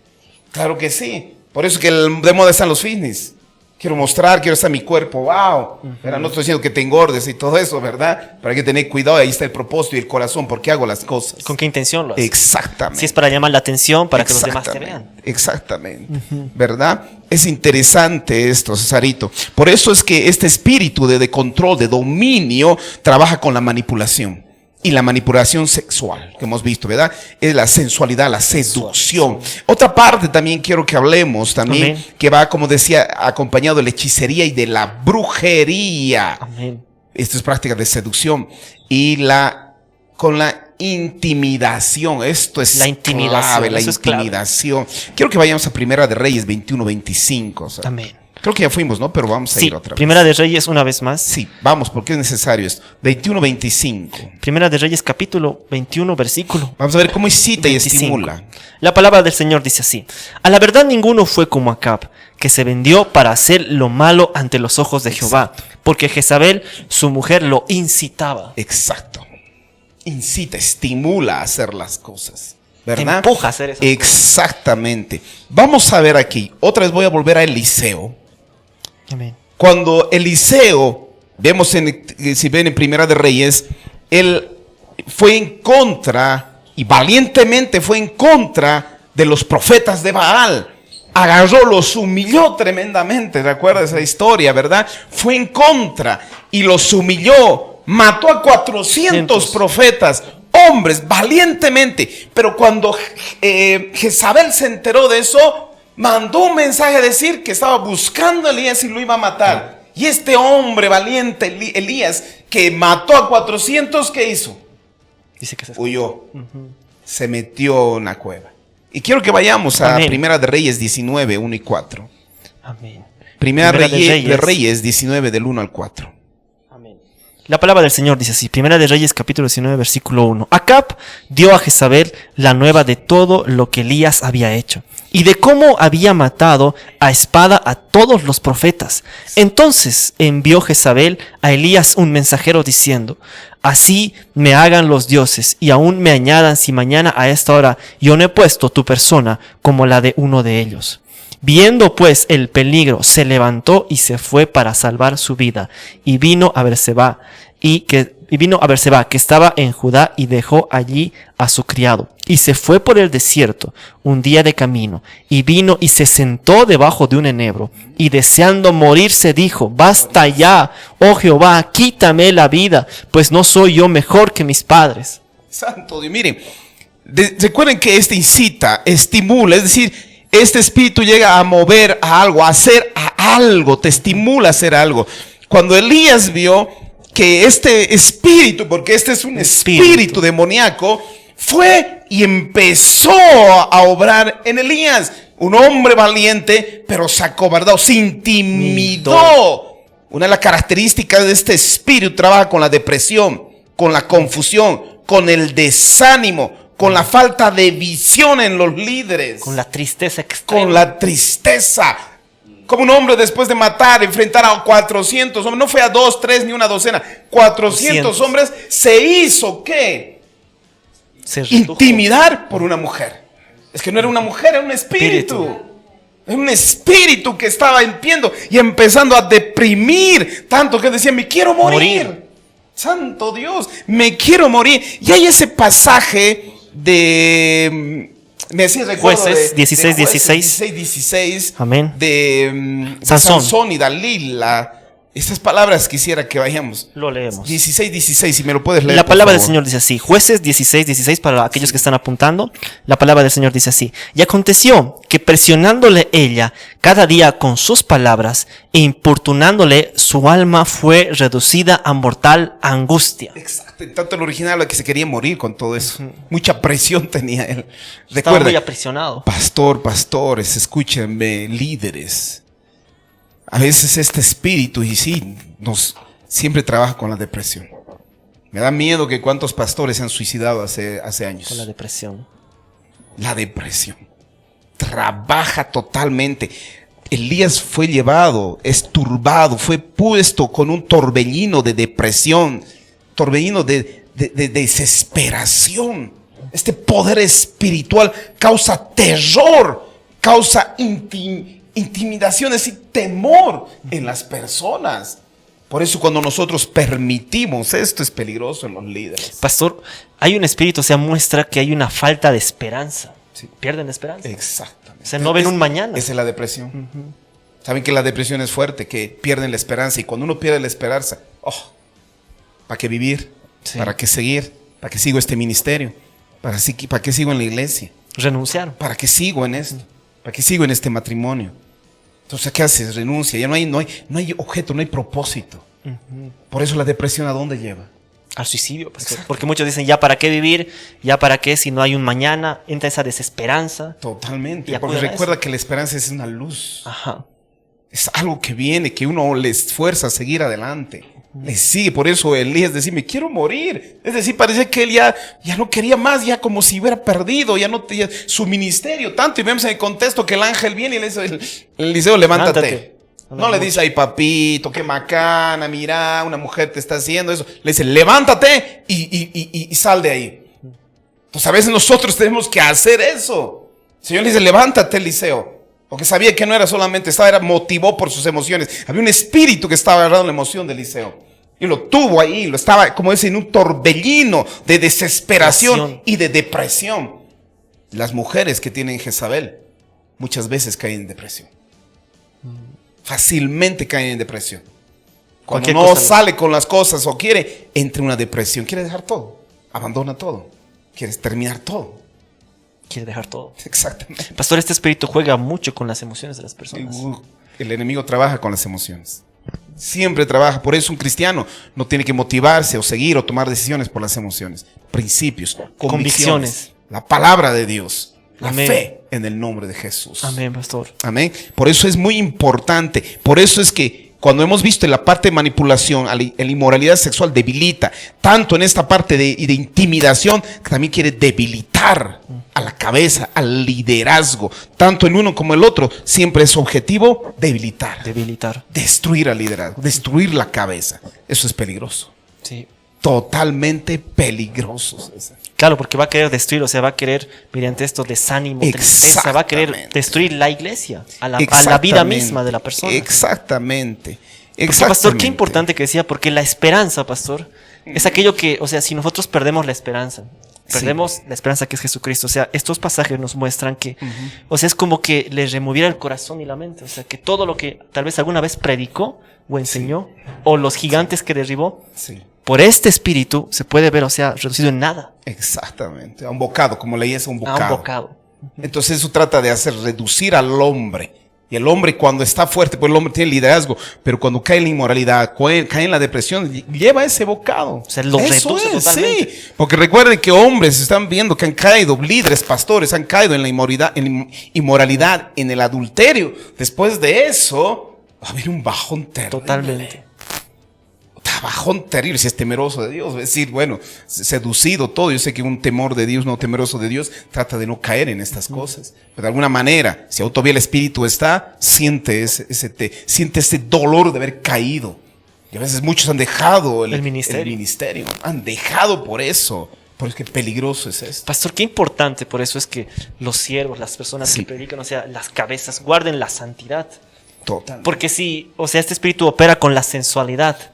Claro que sí. Por eso que de moda están los fitness. Quiero mostrar, quiero estar mi cuerpo, wow. Pero no estoy diciendo que te engordes y todo eso, ¿verdad? Pero hay que tener cuidado, ahí está el propósito y el corazón, ¿por qué hago las cosas? ¿Con qué intención lo haces? Exactamente. Si es para llamar la atención, para que los demás te vean. Exactamente, ¿verdad? Es interesante esto, Cesarito. Por eso es que este espíritu de control, de dominio, trabaja con la manipulación. Y la manipulación sexual, que hemos visto, ¿verdad? Es la sensualidad, la seducción. Otra parte también quiero que hablemos también, Amén. que va, como decía, acompañado de la hechicería y de la brujería. Amén. Esto es práctica de seducción. Y con la intimidación. Esto es La intimidación, clave, la eso es clave. intimidación. Quiero que vayamos a Primera de Reyes 21-25. O sea, Amén. creo que ya fuimos, ¿no? Pero vamos a Sí, ir otra vez. Primera de Reyes una vez más. Sí, vamos, porque es necesario esto. 21-25. Primera de Reyes capítulo 21 versículo. Vamos a ver cómo incita y 25. estimula. La palabra del Señor dice así: a la verdad ninguno fue como Acab, que se vendió para hacer lo malo ante los ojos de Jehová, porque Jezabel, su mujer, lo incitaba. Exacto. Incita, estimula a hacer las cosas. Te ¿Verdad? empuja a hacer eso. Exactamente. Vamos a ver aquí. Otra vez voy a volver a Eliseo. Amén. Cuando Eliseo, vemos si ven en Primera de Reyes, él fue en contra y valientemente fue en contra de los profetas de Baal. Agarró, los humilló tremendamente. ¿Recuerda esa historia, verdad? Fue en contra y los humilló. Mató a 400 profetas, hombres, valientemente. Pero cuando Jezabel se enteró de eso, mandó un mensaje a decir que estaba buscando a Elías y lo iba a matar. Y este hombre valiente, Elías, que mató a 400, ¿qué hizo? Dice que se Huyó. Se metió en una cueva. Y quiero que vayamos a Amén. Primera de Reyes 19, 1 y 4. Amén. Primera Primera de Reyes 19, del 1 al 4. Amén. La palabra del Señor dice así, Primera de Reyes capítulo 19 versículo 1. Acab dio a Jezabel la nueva de todo lo que Elías había hecho y de cómo había matado a espada a todos los profetas. Entonces envió Jezabel a Elías un mensajero diciendo: así me hagan los dioses y aún me añadan si mañana a esta hora yo no he puesto tu persona como la de uno de ellos. Viendo pues el peligro, se levantó y se fue para salvar su vida, y vino a Berseba, que estaba en Judá, y dejó allí a su criado, y se fue por el desierto un día de camino, y vino y se sentó debajo de un enebro, y deseando morirse dijo: basta ya, oh Jehová, quítame la vida, pues no soy yo mejor que mis padres. Santo Dios, miren, recuerden que este incita, estimula, es decir, este espíritu llega a mover a algo, a hacer a algo, te estimula a hacer algo. Cuando Elías vio que este espíritu, porque este es un espíritu demoníaco, fue y empezó a obrar en Elías. Un hombre valiente, pero se acobardó, se intimidó. Una de las características de este espíritu trabaja con la depresión, con la confusión, con el desánimo, con la falta de visión en los líderes, Con la tristeza extrema. con la tristeza. Como un hombre después de matar, enfrentar a 400 hombres, no fue a 2, 3 ni una docena, 400 hombres, se hizo ¿qué? Se redujo. Intimidar por una mujer. Es que no era una mujer, era un espíritu. Era un espíritu que estaba empiendo y empezando a deprimir, tanto que decía, me quiero morir. Santo Dios, me quiero morir. Y hay ese pasaje de... Me decía, recuerdo Jueces de 16, 16. Amén. De Sansón. Sansón y Dalila. Estas palabras quisiera que vayamos. Lo leemos. 16, si me lo puedes leer. La por palabra del favor. Señor dice así, Jueces 16, para aquellos que están apuntando, la palabra del Señor dice así, y aconteció que presionándole ella cada día con sus palabras e importunándole, su alma fue reducida a mortal angustia. Exacto, en tanto el original era que se quería morir con todo eso. Mucha presión tenía él. Estaba muy Recuerda, aprisionado. pastores, escúchenme, líderes. A veces este espíritu, y sí, siempre trabaja con la depresión. Me da miedo que cuántos pastores se han suicidado hace años. Con la depresión. La depresión. Trabaja totalmente. Elías fue llevado, esturbado, fue puesto con un torbellino de depresión, torbellino de desesperación. Este poder espiritual causa terror, causa intimidaciones y temor en las personas. Por eso cuando nosotros permitimos esto es peligroso en los líderes. Pastor, hay un espíritu, o sea, muestra que hay una falta de esperanza. Sí. Pierden esperanza. Exactamente. O sea, no ven un mañana. Esa es la depresión. Saben que la depresión es fuerte, que pierden la esperanza. Y cuando uno pierde la esperanza, ¿para qué vivir? Sí. ¿Para qué seguir? ¿Para qué sigo este ministerio? ¿Para qué sigo en la iglesia? Renunciaron. ¿Para qué sigo en esto? ¿Para qué sigo en este matrimonio? Entonces, ¿qué haces? Renuncia. Ya no hay objeto, no hay propósito. Por eso la depresión, ¿a dónde lleva? Al suicidio, pastor. Porque muchos dicen, ya para qué vivir, ya para qué si no hay un mañana, entra esa desesperanza. Totalmente. Y Porque acuden a recuerda eso. que la esperanza es una luz. Ajá. Es algo que viene, que uno le esfuerza a seguir adelante. Le sigue. Por eso Elías decía, me quiero morir. Es decir, parece que él ya no quería más, ya como si hubiera perdido, ya su ministerio tanto. Y vemos en el contexto que el ángel viene y le dice, Eliseo, levántate. No le dice, ay papito, qué macana, mira, una mujer te está haciendo eso. Le dice, levántate y sal de ahí. Entonces a veces nosotros tenemos que hacer eso. El Señor le dice, levántate, Eliseo. Porque sabía que no era solamente, motivó por sus emociones. Había un espíritu que estaba agarrando la emoción de Eliseo. Y lo tuvo ahí, lo estaba, como dice, en un torbellino de desesperación y de depresión. Las mujeres que tienen Jezabel muchas veces caen en depresión. Fácilmente caen en depresión. Cuando Cualquier no cosa. sale con las cosas o entra en una depresión, quiere dejar todo, abandona todo, quiere terminar todo. Quiere dejar todo. Exactamente. Pastor, este espíritu juega mucho con las emociones de las personas. El enemigo trabaja con las emociones. Siempre trabaja. Por eso un cristiano no tiene que motivarse o seguir o tomar decisiones por las emociones. Principios, convicciones. La palabra de Dios. La Amén. fe en el nombre de Jesús. Amén, pastor. Amén. Por eso es muy importante. Por eso es que cuando hemos visto en la parte de manipulación, en la inmoralidad sexual debilita, tanto en esta parte de intimidación, que también quiere debilitar a la cabeza, al liderazgo, tanto en uno como el otro, siempre es objetivo debilitar, destruir al liderazgo, destruir la cabeza. Eso es peligroso. Sí. Totalmente peligroso, César. Claro, porque va a querer destruir, o sea, va a querer, mediante esto, desánimo, tristeza, va a querer destruir la iglesia, a la vida misma de la persona. Exactamente. Porque, pastor, qué importante que decía, porque la esperanza, pastor, es aquello que, o sea, si nosotros perdemos la esperanza, perdemos la esperanza que es Jesucristo, o sea, estos pasajes nos muestran que, o sea, es como que le removiera el corazón y la mente, o sea, que todo lo que tal vez alguna vez predicó o enseñó, o los gigantes que derribó, por este espíritu se puede ver, o sea, reducido en nada. Exactamente, a un bocado, como leías, a un bocado. A un bocado. Entonces eso trata de hacer reducir al hombre. Y el hombre cuando está fuerte, pues el hombre tiene liderazgo, pero cuando cae en la inmoralidad, cae en la depresión, lleva ese bocado. O sea, lo reduce totalmente. Sí, porque recuerden que hombres están viendo que han caído, líderes, pastores, han caído en la inmoralidad, en el adulterio. Después de eso, va a haber un bajón terrible. Totalmente. Bajón terrible, si es temeroso de Dios, es decir, bueno, seducido todo. Yo sé que un temor de Dios, no temeroso de Dios, trata de no caer en estas cosas. Pero de alguna manera, si aún todavía el espíritu está, siente ese dolor de haber caído. Y a veces muchos han dejado el ministerio. Han dejado por eso. Porque qué peligroso es esto. Pastor, qué importante por eso es que los siervos, las personas que predican, o sea, las cabezas, guarden la santidad. Total. Porque si, o sea, este espíritu opera con la sensualidad.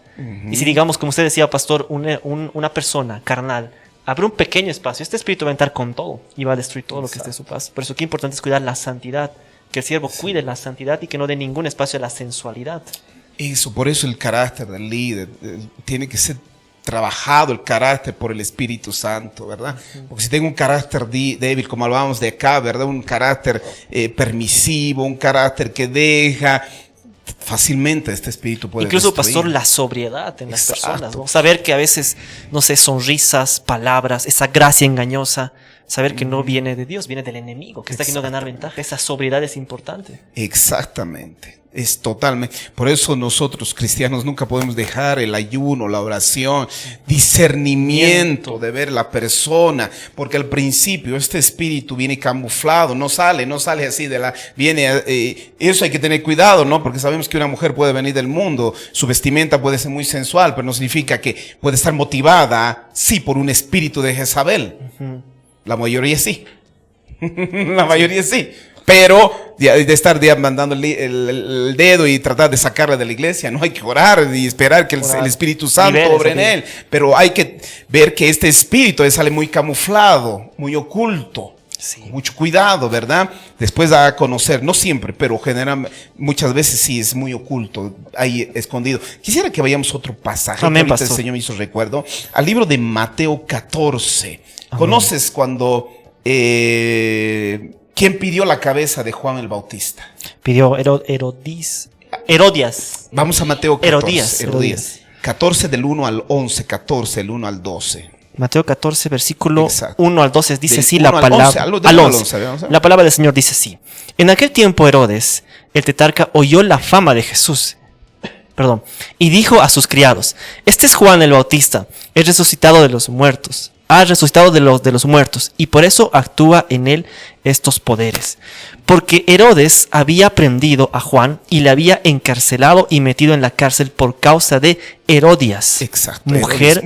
Y si digamos, como usted decía, pastor, una persona carnal abre un pequeño espacio, este espíritu va a entrar con todo y va a destruir todo lo que esté en su paso. Por eso qué importante es cuidar la santidad, que el siervo cuide la santidad y que no dé ningún espacio a la sensualidad. Eso, por eso el carácter del líder tiene que ser trabajado, el carácter por el Espíritu Santo, ¿verdad? Porque si tengo un carácter débil, como hablábamos de acá, ¿verdad? Un carácter permisivo, un carácter que deja, fácilmente este espíritu puede incluso, destruir. pastor, la sobriedad en las personas, ¿no? Saber que a veces, no sé, sonrisas, palabras, esa gracia engañosa, saber que no viene de Dios, viene del enemigo, que está queriendo ganar ventaja. Esa sobriedad es importante. Exactamente. Es totalmente. Por eso nosotros cristianos nunca podemos dejar el ayuno, la oración, discernimiento de ver la persona, porque al principio este espíritu viene camuflado, no sale así eso hay que tener cuidado, ¿no? Porque sabemos que una mujer puede venir del mundo, su vestimenta puede ser muy sensual, pero no significa que puede estar motivada, sí, por un espíritu de Jezabel. La mayoría sí. La mayoría sí. Pero de estar mandando el dedo y tratar de sacarla de la iglesia, no hay que orar y esperar que el Espíritu Santo obre en él. Pero hay que ver que este espíritu sale muy camuflado, muy oculto. Sí. Mucho cuidado, ¿verdad? Después da a conocer, no siempre, pero generalmente, muchas veces sí es muy oculto, ahí escondido. Quisiera que vayamos a otro pasaje. Amén, que ahorita pastor. el Señor me hizo recuerdo, al libro de Mateo 14. Amén. ¿Conoces cuando quién pidió la cabeza de Juan el Bautista? Pidió Herodias. Vamos a Mateo 14. Herodías. 14 del 1 al 11, 14 del 1 al 12. Mateo 14, versículo Exacto. 1 al 12, dice Del así 1 la al palabra. 11, al 11. La palabra del Señor dice así. En aquel tiempo Herodes, el tetrarca, oyó la fama de Jesús. Y dijo a sus criados: este es Juan el Bautista, es resucitado de los muertos. Ha resucitado de los muertos, y por eso actúa en él estos poderes. Porque Herodes había prendido a Juan y le había encarcelado y metido en la cárcel por causa de Herodias. Exacto.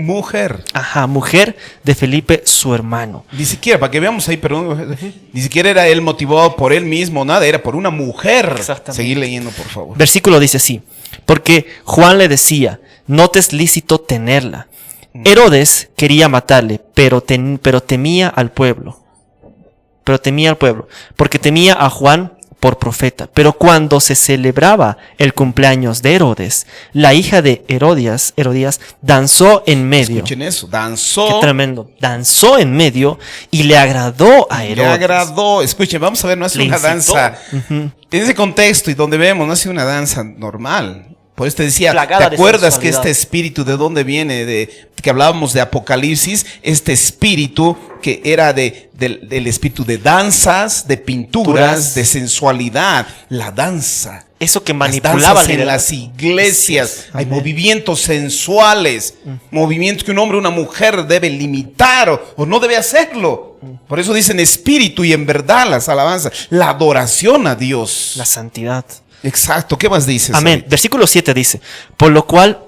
Mujer de Felipe, su hermano. Ni siquiera, para que veamos ahí, perdón, ni siquiera era él motivado por él mismo, nada, era por una mujer. Exactamente. Seguir leyendo, por favor. Versículo dice así: porque Juan le decía: no te es lícito tenerla. Herodes quería matarle, pero temía al pueblo. Porque temía a Juan por profeta. Pero cuando se celebraba el cumpleaños de Herodes, la hija de Herodias danzó en medio. Escuchen eso, danzó. Qué tremendo. Danzó en medio y le agradó a Herodes. Le agradó. Escuchen, vamos a ver, no es una danza. En ese contexto y donde vemos, no es una danza normal. Por eso te decía, Plagada ¿te acuerdas de que este espíritu de dónde viene? Que hablábamos de Apocalipsis, este espíritu que era del espíritu de danzas, de pinturas, de sensualidad, la danza. Eso que Las manipulaba danzas en las iglesias, hay movimientos sensuales, movimientos que un hombre o una mujer debe limitar o no debe hacerlo. Por eso dicen espíritu y en verdad las alabanzas, la adoración a Dios. La santidad. Exacto, ¿qué más dices? Amén. Ahí? Versículo 7 dice: por lo cual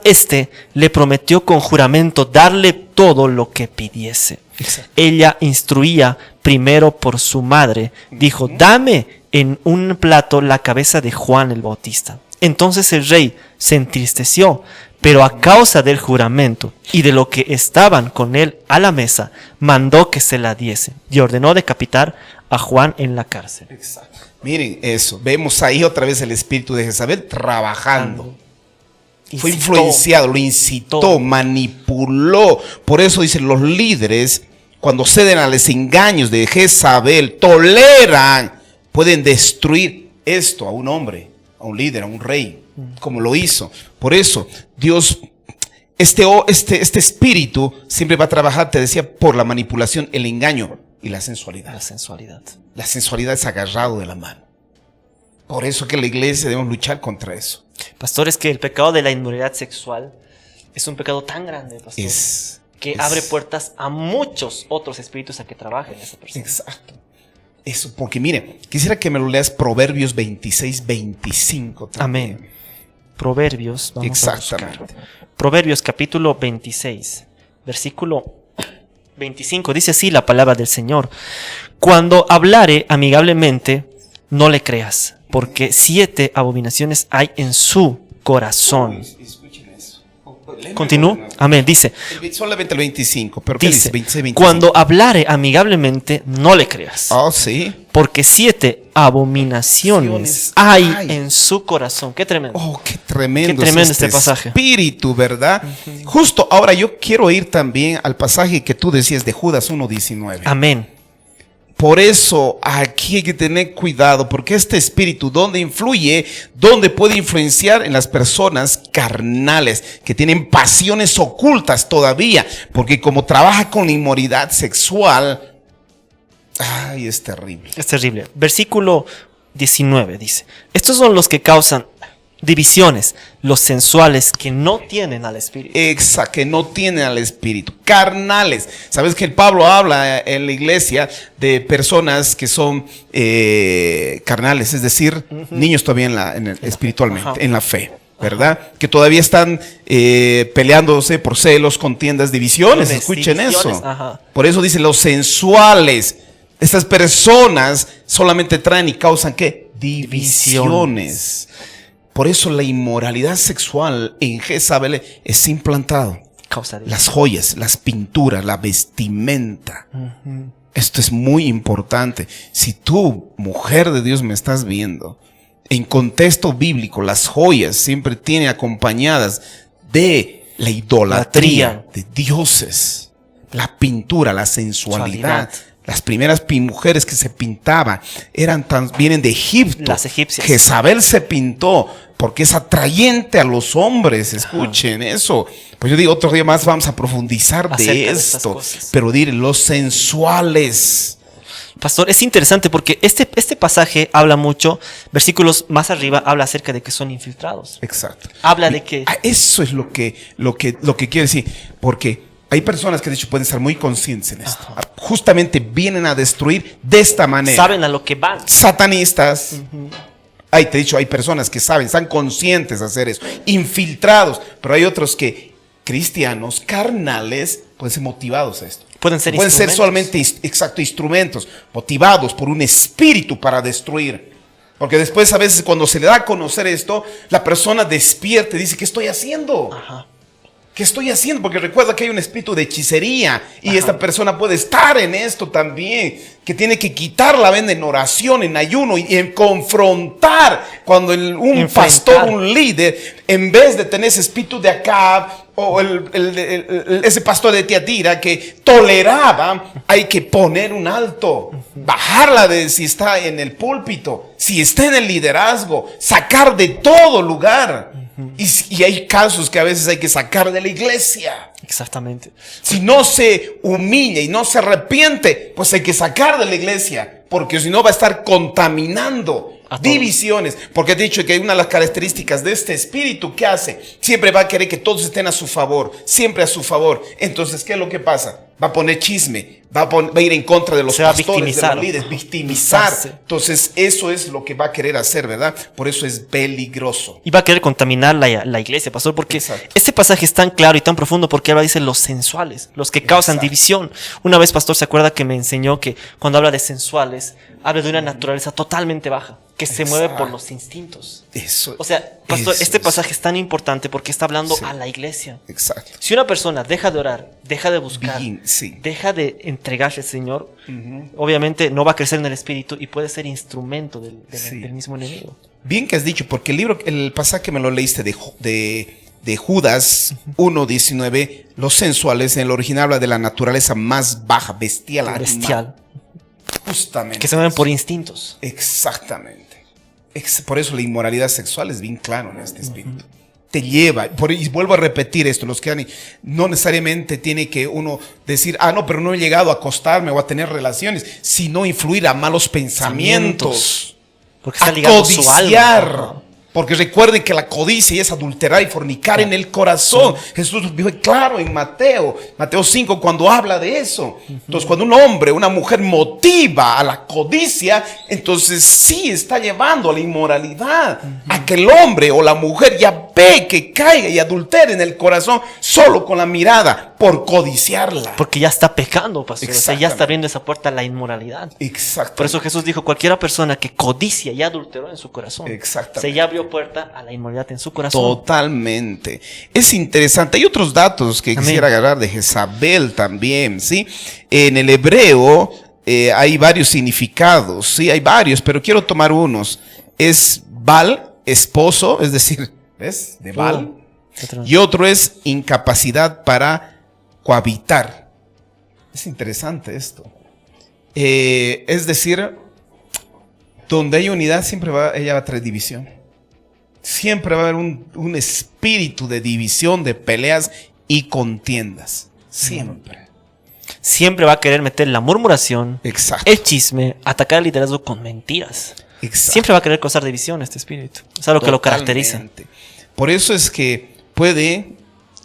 éste le prometió con juramento darle todo lo que pidiese. Exacto. Ella instruía primero por su madre, dijo: dame en un plato la cabeza de Juan el Bautista. Entonces el rey se entristeció, pero a causa del juramento y de lo que estaban con él a la mesa, mandó que se la diese y ordenó decapitar a Juan en la cárcel. Exacto. Miren eso, vemos ahí otra vez el espíritu de Jezabel trabajando. Fue influenciado, lo incitó, manipuló. Por eso dicen los líderes, cuando ceden a los engaños de Jezabel, toleran, pueden destruir esto a un hombre, a un líder, a un rey, como lo hizo. Por eso, Dios, este espíritu siempre va a trabajar, te decía, por la manipulación, el engaño y la sensualidad. La sensualidad. La sensualidad es agarrado de la mano. Por eso que la iglesia debemos luchar contra eso. Pastor, es que el pecado de la inmoralidad sexual es un pecado tan grande, pastor, que abre puertas a muchos otros espíritus a que trabajen esa persona. Exacto. Eso, porque mire, quisiera que me lo leas Proverbios 26, 25 también. Amén. Proverbios, vamos Exactamente. a buscar. Proverbios capítulo 26, versículo 25, dice así la palabra del Señor: cuando hablare amigablemente, no le creas, porque 7 abominaciones hay en su corazón. Escuchen eso. Continúo. Amén. Dice, Solamente el 25, pero ¿qué dice? 26, 25. cuando hablare amigablemente, no le creas. Oh, sí. Porque 7 abominaciones hay en su corazón. Qué tremendo. Oh, qué tremendo. Qué tremendo es este pasaje. Espíritu, ¿verdad? Justo ahora yo quiero ir también al pasaje que tú decías de Judas 1:19. Amén. Por eso aquí hay que tener cuidado, porque este espíritu, ¿dónde influye? ¿Dónde puede influenciar? En las personas carnales, que tienen pasiones ocultas todavía, porque como trabaja con la inmoralidad sexual, ay, es terrible. Es terrible. Versículo 19 dice: estos son los que causan divisiones, los sensuales que no tienen al espíritu. Exacto, que no tienen al espíritu, carnales. Sabes que el Pablo habla en la iglesia de personas que son carnales, es decir, niños todavía espiritualmente, Ajá. en la fe, ¿verdad? Que todavía están peleándose por celos, contiendas, divisiones. Escuchen Divisiones, eso. ajá. Por eso dice los sensuales. Estas personas solamente traen y causan ¿qué? Divisiones. Por eso la inmoralidad sexual en Jezabel es implantado. Causa de Las joyas, las pinturas, la vestimenta. Esto es muy importante. Si tú, mujer de Dios, me estás viendo, en contexto bíblico, las joyas siempre tienen acompañadas de la idolatría de dioses, la pintura, la sensualidad. Las primeras mujeres que se pintaban vienen de Egipto. Las egipcias. Jezabel se pintó porque es atrayente a los hombres. Escuchen eso. Pues yo digo, otro día más vamos a profundizar Acerca de de estas esto. cosas. Pero diré, los sensuales. Pastor, es interesante porque este pasaje habla mucho, versículos más arriba habla acerca de que son infiltrados. Exacto. Habla de que Eso es lo que quiere decir. Porque hay personas que de hecho pueden estar muy conscientes en esto. Justamente vienen a destruir de esta manera. saben a lo que van. Satanistas. Te he dicho, hay personas que saben, están conscientes de hacer eso. Infiltrados. Pero hay otros que, cristianos, carnales, pueden ser motivados a esto. Pueden ser Pueden solamente, instrumentos, motivados por un espíritu para destruir. Porque después a veces cuando se le da a conocer esto, la persona despierta y dice, ¿qué estoy haciendo? Ajá. ¿Qué estoy haciendo? Porque recuerda que hay un espíritu de hechicería y esta persona puede estar en esto también, que tiene que quitar la venda en oración, en ayuno y en confrontar cuando un pastor, un líder, en vez de tener ese espíritu de Acab o ese pastor de Tiatira que toleraba, hay que poner un alto, bajarla de si está en el púlpito, si está en el liderazgo, sacar de todo lugar. Y hay casos que a veces hay que sacar de la iglesia. Exactamente. Si no se humilla y no se arrepiente, pues hay que sacar de la iglesia, porque si no va a estar contaminando divisiones. Porque he dicho que una de las características de este espíritu, ¿qué hace? Siempre va a querer que todos estén a su favor, siempre a su favor. Entonces, ¿qué es lo que pasa? Va a poner chisme, va a ir en contra de los pastores, de los líderes, victimizar. Entonces, eso es lo que va a querer hacer, ¿verdad? Por eso es peligroso. Y va a querer contaminar la iglesia, pastor, porque este pasaje es tan claro y tan profundo porque ahora dice los sensuales, los que causan división. Una vez, pastor, se acuerda que me enseñó que cuando habla de sensuales, habla de una naturaleza totalmente baja, que se mueve por los instintos. Eso. O sea, pastor, este pasaje es tan importante porque está hablando a la iglesia. Exacto. Si una persona deja de orar, deja de buscar, Sí. deja de entregarse al Señor, obviamente no va a crecer en el espíritu y puede ser instrumento del mismo enemigo. Bien que has dicho, porque el pasaje que me lo leíste de Judas 1:19, los sensuales en el original habla de la naturaleza más baja, bestial. Bestial. Justamente. Que se mueven por instintos. Exactamente. Por eso la inmoralidad sexual es bien claro en este espíritu. Te lleva, y vuelvo a repetir esto, los que no necesariamente tiene que uno decir, no, pero no he llegado a acostarme o a tener relaciones, sino influir a malos pensamientos, porque está a ligado codiciar. su alma. Porque recuerden que la codicia es adulterar y fornicar en el corazón. Jesús dijo claro en Mateo 5 cuando habla de eso. Entonces cuando un hombre, una mujer motiva a la codicia, entonces sí está llevando a la inmoralidad. A que el hombre o la mujer ya ve que caiga y adultere en el corazón solo con la mirada por codiciarla. Porque ya está pecando, pastor. O sea, ya está abriendo esa puerta a la inmoralidad. Exacto. Por eso Jesús dijo, cualquiera persona que codicia y adulteró en su corazón. Exactamente. Se ya abrió puerta a la inmoralidad en su corazón. Totalmente. Es interesante. Hay otros datos que quisiera agarrar de Jezabel también, ¿sí? En el hebreo hay varios significados, sí, hay varios, pero quiero tomar unos. Es Baal, esposo, es decir, ¿ves? De Baal. Y otro es incapacidad para cohabitar. Es interesante esto. Es decir, donde hay unidad ella va a traer división. Siempre va a haber un espíritu de división, de peleas y contiendas. Siempre. Siempre va a querer meter la murmuración, exacto, el chisme, atacar el liderazgo con mentiras. Exacto. Siempre va a querer causar división este espíritu. Es algo que lo caracteriza. Por eso es que puede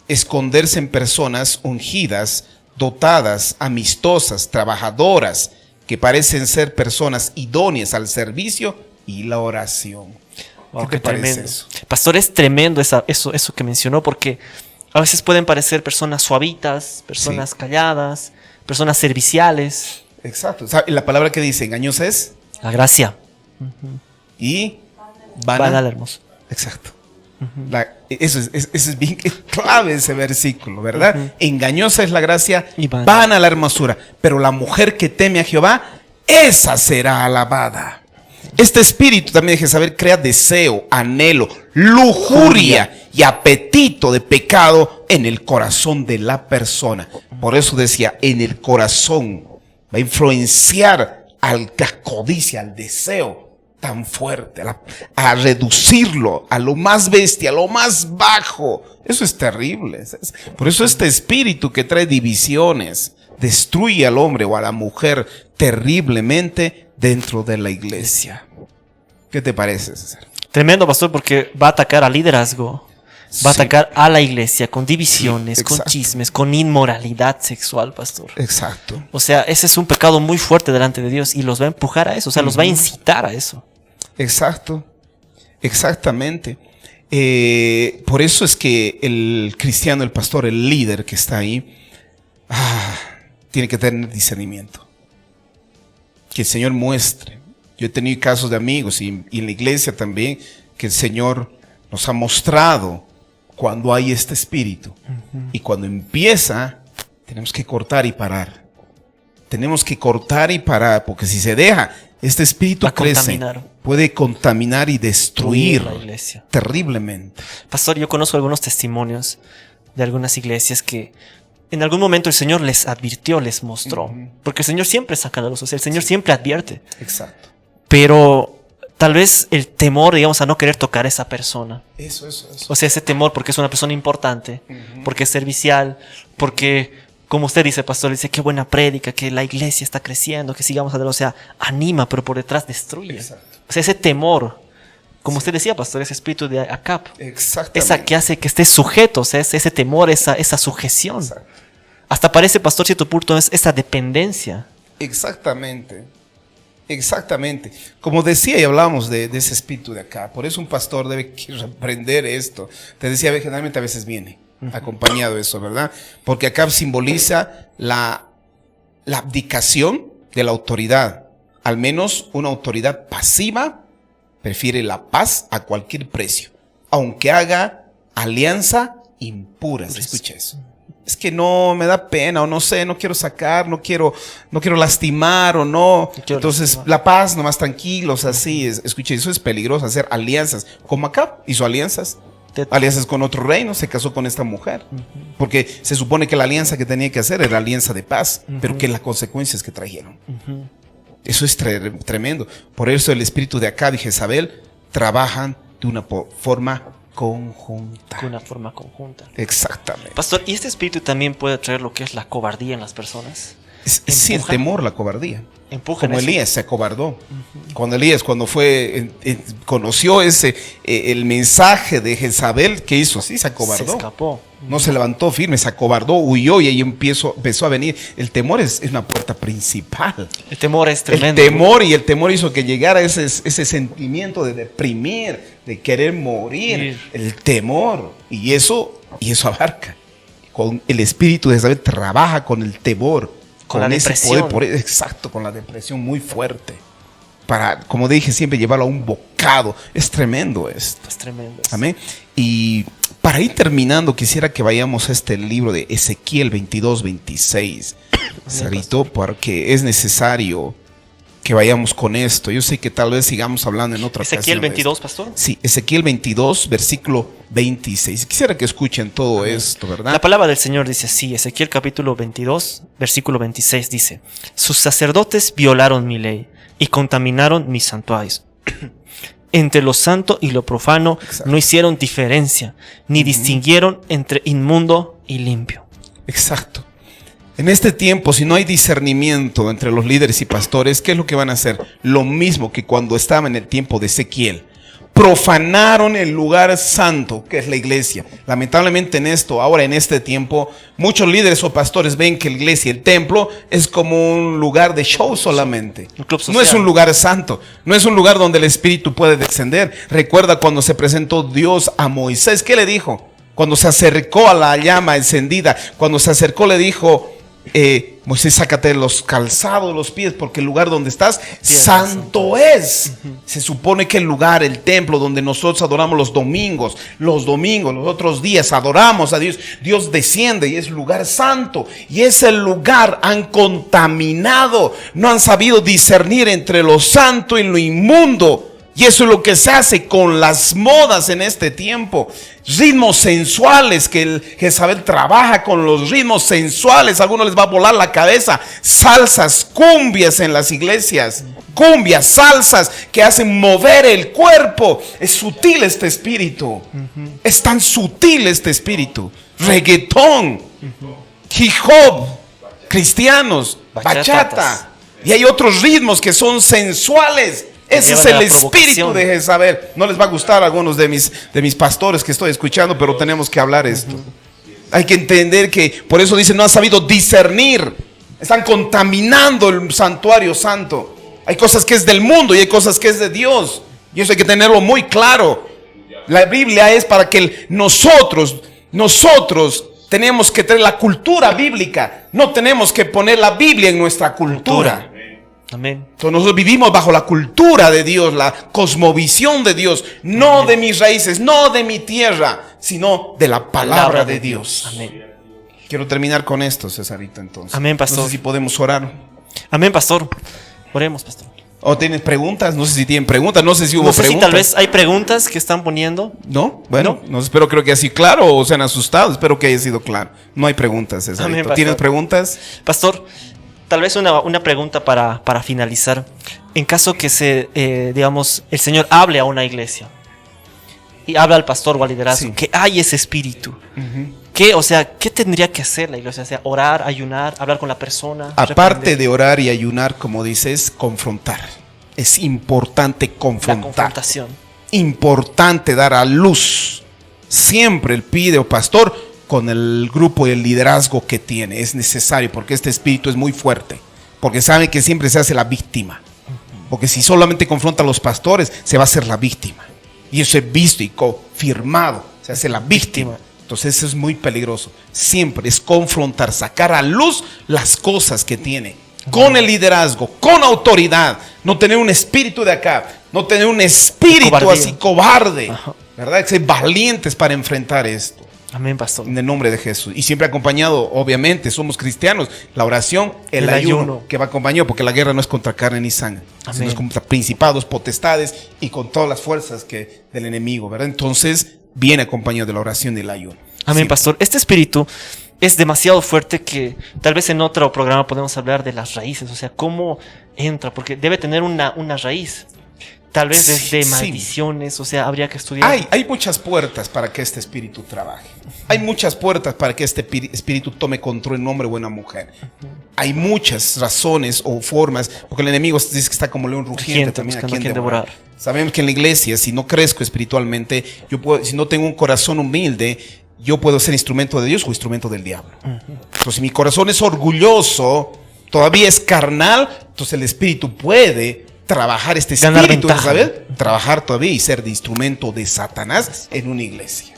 esconderse en personas ungidas, dotadas, amistosas, trabajadoras, que parecen ser personas idóneas al servicio y la oración. Wow, ¿Qué te parece tremendo. eso? Pastor, es tremendo eso que mencionó, porque a veces pueden parecer personas suavitas, personas calladas, personas serviciales. Exacto. O sea, la palabra que dice engañosa es la gracia. Y banal hermoso. Exacto. Eso es bien clave ese versículo, ¿verdad? Engañosa es la gracia, y vana la hermosura, pero la mujer que teme a Jehová, esa será alabada. Este espíritu también de Jezabel crea deseo, anhelo, lujuria y apetito de pecado en el corazón de la persona. Por eso decía, en el corazón va a influenciar a la codicia, al deseo tan fuerte, a reducirlo a lo más bestia, a lo más bajo. Eso es terrible. Por eso este espíritu que trae divisiones destruye al hombre o a la mujer terriblemente dentro de la iglesia. ¿Qué te parece, César? Tremendo, pastor, porque va a atacar al liderazgo, va a atacar a la iglesia con divisiones, con chismes, con inmoralidad sexual, pastor. Exacto. O sea, ese es un pecado muy fuerte delante de Dios y los va a empujar a eso, o sea, los va a incitar a eso. Exacto, exactamente. Por eso es que el cristiano, el pastor, el líder que está ahí, tiene que tener discernimiento. Que el Señor muestre. Yo he tenido casos de amigos y en la iglesia también, que el Señor nos ha mostrado cuando hay este espíritu. Y cuando empieza, tenemos que cortar y parar. Tenemos que cortar y parar, porque si se deja, este espíritu crece, puede contaminar y destruir la iglesia terriblemente. Pastor, yo conozco algunos testimonios de algunas iglesias que en algún momento el Señor les advirtió, les mostró. Porque el Señor siempre saca la luz, o sea, el Señor siempre advierte. Exacto. Pero tal vez el temor, digamos, a no querer tocar a esa persona. Eso. O sea, ese temor porque es una persona importante, porque es servicial, porque, como usted dice, pastor, dice, qué buena prédica, que la iglesia está creciendo, que sigamos adelante. O sea, anima, pero por detrás destruye. Exacto. O sea, ese temor, como usted decía, pastor, ese espíritu de Acab. Exactamente. Esa que hace que estés sujeto, o sea, ese temor, esa sujeción. Exacto. Hasta parece, pastor, cierto punto, es esa dependencia. Exactamente. Exactamente. Como decía y hablábamos de ese espíritu de acá. Por eso un pastor debe reprender esto. Te decía, generalmente a veces viene acompañado de eso, ¿verdad? Porque acá simboliza la abdicación de la autoridad. Al menos una autoridad pasiva prefiere la paz a cualquier precio, aunque haga alianza impura. Escucha eso. Es que no me da pena, o no sé, no quiero sacar, no quiero lastimar, o no. Entonces, la paz, nomás tranquilos, así es. Escuche, eso es peligroso, hacer alianzas. Como acá hizo alianzas con otro reino, se casó con esta mujer. Porque se supone que la alianza que tenía que hacer era alianza de paz, pero que las consecuencias que trajeron. Eso es tremendo. Por eso el espíritu de Acab y Jezabel trabajan de una forma conjunta. Con una forma conjunta. Exactamente. Pastor, ¿y este espíritu también puede traer lo que es la cobardía en las personas? Sí, el temor, la cobardía. Empujan Como eso. Elías se acobardó. Cuando fue, conoció el mensaje de Jezabel, ¿qué hizo? Sí, se acobardó. Se escapó. No se levantó firme, se acobardó, huyó y ahí empezó a venir. El temor es una puerta principal. El temor es tremendo. Y el temor hizo que llegara ese sentimiento de deprimir, de querer morir. El temor. Y eso abarca. Con el espíritu de Jezabel trabaja con el temor. Con la ese depresión. Exacto, con la depresión muy fuerte. Para, como dije, siempre llevarlo a un bocado. Es tremendo esto. Es tremendo. Amén. Y para ir terminando, quisiera que vayamos a este libro de Ezequiel 22-26. Sarito, porque es necesario que vayamos con esto. Yo sé que tal vez sigamos hablando en otra ocasión. Ezequiel 22, pastor. Sí, Ezequiel 22, versículo 26. Quisiera que escuchen todo esto, ¿verdad? La palabra del Señor dice así, Ezequiel capítulo 22, versículo 26 dice: sus sacerdotes violaron mi ley y contaminaron mis santuarios. Entre lo santo y lo profano no hicieron diferencia, ni distinguieron entre inmundo y limpio. Exacto. En este tiempo, si no hay discernimiento entre los líderes y pastores, ¿qué es lo que van a hacer? Lo mismo que cuando estaba en el tiempo de Ezequiel. Profanaron el lugar santo, que es la iglesia. Lamentablemente ahora en este tiempo, muchos líderes o pastores ven que la iglesia, el templo, es como un lugar de show solamente. No es un lugar santo, no es un lugar donde el Espíritu puede descender. Recuerda cuando se presentó Dios a Moisés, ¿qué le dijo? Cuando se acercó a la llama encendida, cuando se acercó le dijo: Moisés, sácate los calzados de los pies, porque el lugar donde estás santo es. Se supone que el lugar, el templo donde nosotros adoramos los domingos, los otros días adoramos a Dios, Dios desciende y es lugar santo. Y ese lugar han contaminado, no han sabido discernir entre lo santo y lo inmundo. Y eso es lo que se hace con las modas en este tiempo. Ritmos sensuales, que el Jezabel trabaja con los ritmos sensuales. A algunos les va a volar la cabeza. Salsas, cumbias en las iglesias. Cumbias, salsas que hacen mover el cuerpo. Es sutil este espíritu. Es tan sutil este espíritu. Reggaetón, hip hop, cristianos, bachata. Y hay otros ritmos que son sensuales. Ese es el espíritu de Jezabel. No les va a gustar a algunos de mis pastores que estoy escuchando, pero tenemos que hablar esto. Hay que entender que, por eso dice, no han sabido discernir. Están contaminando el santuario santo. Hay cosas que es del mundo y hay cosas que es de Dios. Y eso hay que tenerlo muy claro. La Biblia es para que nosotros tenemos que tener la cultura bíblica. No tenemos que poner la Biblia en nuestra cultura. Amén. Entonces nosotros vivimos bajo la cultura de Dios, la cosmovisión de Dios, no de mis raíces, no de mi tierra, sino de la palabra de Dios. Amén. Quiero terminar con esto, Cesarito, entonces. Amén, pastor. No sé si podemos orar. Amén, pastor. Oremos, pastor. ¿O tienen preguntas? No sé si tienen preguntas, no sé si hubo preguntas. Si tal vez hay preguntas que están poniendo. No, bueno, no espero, creo que haya sido claro o se han asustado, espero que haya sido claro. No hay preguntas, Cesarito. Amén, ¿Tienes preguntas? Pastor, tal vez una pregunta para finalizar. En caso que digamos, el Señor hable a una iglesia y habla al pastor o al liderazgo, que hay ese espíritu. ¿Qué tendría que hacer la iglesia? O sea, orar, ayunar, hablar con la persona. Aparte de orar y ayunar, como dices, confrontar. Es importante confrontar. La confrontación. Importante dar a luz. Siempre el pide o pastor con el grupo y el liderazgo que tiene. Es necesario porque este espíritu es muy fuerte. Porque sabe que siempre se hace la víctima. Porque si solamente confronta a los pastores, se va a hacer la víctima. Y eso es visto y confirmado. Se hace la víctima. Entonces eso es muy peligroso. Siempre es confrontar, sacar a luz las cosas que tiene. Con el liderazgo, con autoridad. No tener un espíritu de acá. No tener un espíritu así cobarde. ¿Verdad? Que ser valientes para enfrentar esto. Amén, pastor. En el nombre de Jesús. Y siempre acompañado, obviamente, somos cristianos. La oración, el ayuno que va acompañado, porque la guerra no es contra carne ni sangre. Sino es contra principados, potestades y con todas las fuerzas del enemigo, ¿verdad? Entonces, viene acompañado de la oración y el ayuno. Amén, sí. Pastor. Este espíritu es demasiado fuerte que tal vez en otro programa podemos hablar de las raíces. O sea, cómo entra, porque debe tener una raíz. Tal vez desde Sí. maldiciones, o sea, habría que estudiar. Hay muchas puertas para que este espíritu trabaje. Hay muchas puertas para que este espíritu tome control en hombre o en mujer. Hay muchas razones o formas, porque el enemigo dice que está como león rugiente también, buscando a quien a quien devorar. devorar. Sabemos que en la iglesia, si no crezco espiritualmente, si no tengo un corazón humilde, yo puedo ser instrumento de Dios o instrumento del diablo. Entonces, si mi corazón es orgulloso, todavía es carnal, entonces el espíritu puede trabajar este Ganar espíritu, ventaja. ¿sabes? Trabajar todavía y ser de instrumento de Satanás en una iglesia.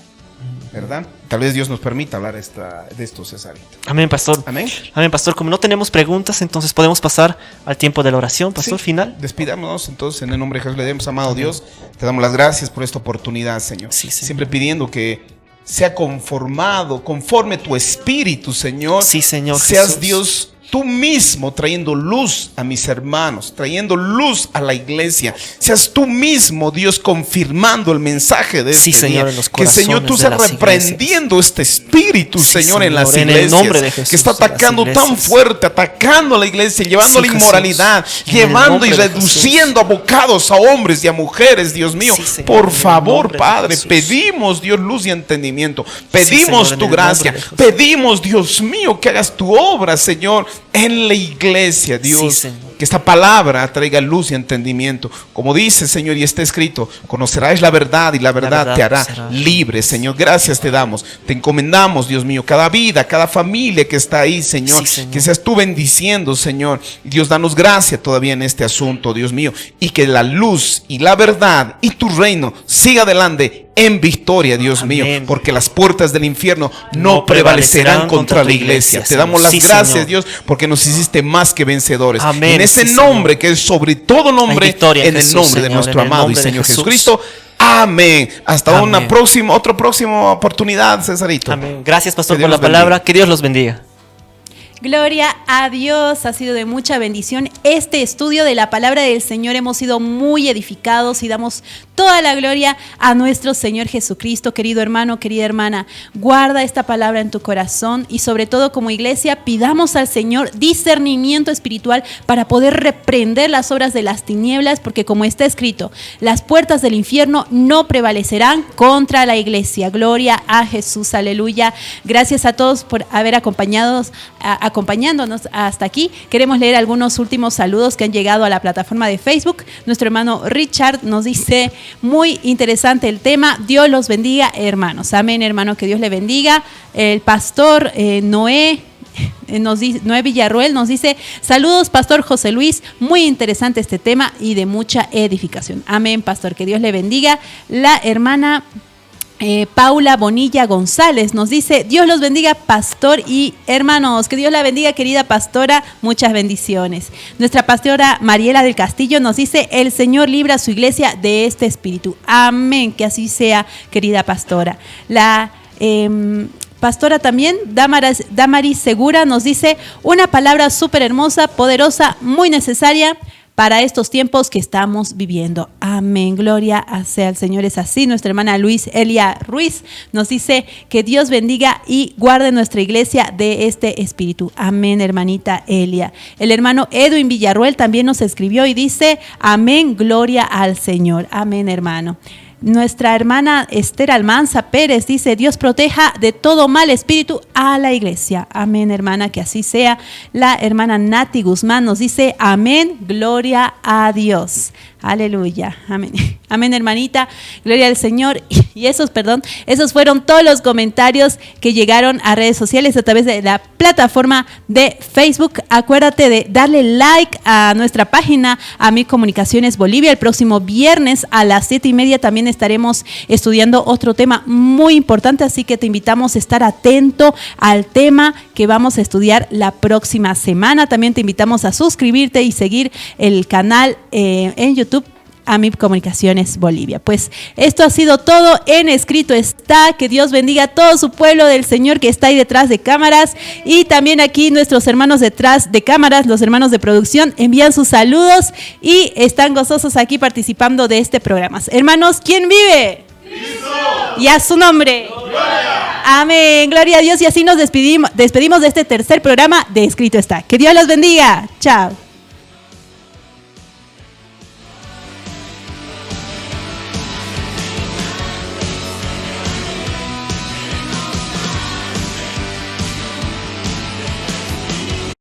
¿Verdad? Tal vez Dios nos permita hablar de esto, Cesarito. Amén, pastor. Amén. Amén, pastor. Como no tenemos preguntas, entonces podemos pasar al tiempo de la oración, pastor, Sí, final. despidámonos entonces en el nombre de Jesús. Le demos, amado Dios, te damos las gracias por esta oportunidad, Señor. Sí, Señor. Siempre pidiendo que sea conforme tu espíritu, Señor. Sí, Señor Seas Jesús. Dios tú mismo trayendo luz a mis hermanos, trayendo luz a la iglesia. Seas tú mismo, Dios, confirmando el mensaje de Sí, este Señor, día. en los Que, Señor, tú corazones de seas las reprendiendo este espíritu, Sí, Señor, en las Señor, en el iglesias. nombre de Jesús, que está en las atacando tan iglesias. fuerte, atacando a la iglesia, llevando Sí, la Jesús. inmoralidad, En el llevando nombre y de reduciendo a bocados a hombres y a mujeres, Dios mío. Sí, Señor, Por en el favor, nombre de Padre, Jesús. pedimos, Dios, luz y entendimiento. Señor, Pedimos en tu el gracia. nombre de Jesús. Pedimos, Dios mío, que hagas tu obra, Señor, en la iglesia, Dios. Sí, Señor. Que esta palabra traiga luz y entendimiento. Como dice, Señor, y está escrito, conocerás la verdad y la verdad te hará será libre, Señor. Gracias te damos. Te encomendamos, Dios mío, cada vida, cada familia que está ahí, Señor. Sí, Señor. Que seas tú bendiciendo, Señor. Y Dios, danos gracia todavía en este asunto, Dios mío. Y que la luz y la verdad y tu reino siga adelante en victoria, Dios Amén. mío. Porque las puertas del infierno no prevalecerán contra la iglesia. Te damos las Sí, gracias, Señor. Dios, porque nos hiciste más que vencedores. Amén. En ese Sí, nombre Señor. que es sobre todo nombre, Hay victoria en en el Jesús, nombre de Señor, nuestro en el amado y nombre de Señor Jesús. Jesucristo. Amén. Hasta Amén. otra próxima oportunidad, Cesarito. Amén. Gracias, pastor, Que por Dios la los palabra. bendiga. Que Dios los bendiga. Gloria a Dios, ha sido de mucha bendición este estudio de la palabra del Señor. Hemos sido muy edificados y damos toda la gloria a nuestro Señor Jesucristo. Querido hermano, querida hermana, guarda esta palabra en tu corazón y sobre todo como iglesia pidamos al Señor discernimiento espiritual para poder reprender las obras de las tinieblas, porque como está escrito, las puertas del infierno no prevalecerán contra la iglesia. Gloria a Jesús, aleluya. Gracias a todos por haber acompañándonos hasta aquí. Queremos leer algunos últimos saludos que han llegado a la plataforma de Facebook. Nuestro hermano Richard nos dice, muy interesante el tema, Dios los bendiga, hermanos. Amén, hermano, que Dios le bendiga. El pastor Noé Villarruel nos dice, saludos, pastor José Luis, muy interesante este tema y de mucha edificación. Amén, pastor, que Dios le bendiga. La hermana Paula Bonilla González nos dice, Dios los bendiga, pastor y hermanos, que Dios la bendiga, querida pastora, muchas bendiciones. Nuestra pastora Mariela del Castillo nos dice, el Señor libra a su iglesia de este espíritu. Amén, que así sea, querida pastora. La pastora también, Damaris Segura, nos dice, una palabra súper hermosa, poderosa, muy necesaria para estos tiempos que estamos viviendo. Amén, gloria sea al Señor, es así. Nuestra hermana Luis Elia Ruiz nos dice que Dios bendiga y guarde nuestra iglesia de este espíritu. Amén, hermanita Elia. El hermano Edwin Villarruel también nos escribió y dice, amén, gloria al Señor. Amén, hermano. Nuestra hermana Esther Almanza Pérez dice, Dios proteja de todo mal espíritu a la iglesia. Amén, hermana, que así sea. La hermana Nati Guzmán nos dice, amén, gloria a Dios. Aleluya, amén. Amén, hermanita, gloria al Señor. Y esos fueron todos los comentarios que llegaron a redes sociales a través de la plataforma de Facebook. Acuérdate de darle like a nuestra página, AMIC Comunicaciones Bolivia. El próximo viernes a las 7:30 también estaremos estudiando otro tema muy importante, así que te invitamos a estar atento al tema que vamos a estudiar la próxima semana. También te invitamos a suscribirte y seguir el canal en YouTube, AMIP Comunicaciones Bolivia. Pues esto ha sido todo en Escrito Está. Que Dios bendiga a todo su pueblo del Señor que está ahí detrás de cámaras, y también aquí nuestros hermanos detrás de cámaras, los hermanos de producción, envían sus saludos y están gozosos aquí participando de este programa. Hermanos, ¿quién vive? ¡Cristo! Y a su nombre. ¡Gloria! Amén, gloria a Dios. Y así nos despedimos de este tercer programa de Escrito Está. Que Dios los bendiga. Chao.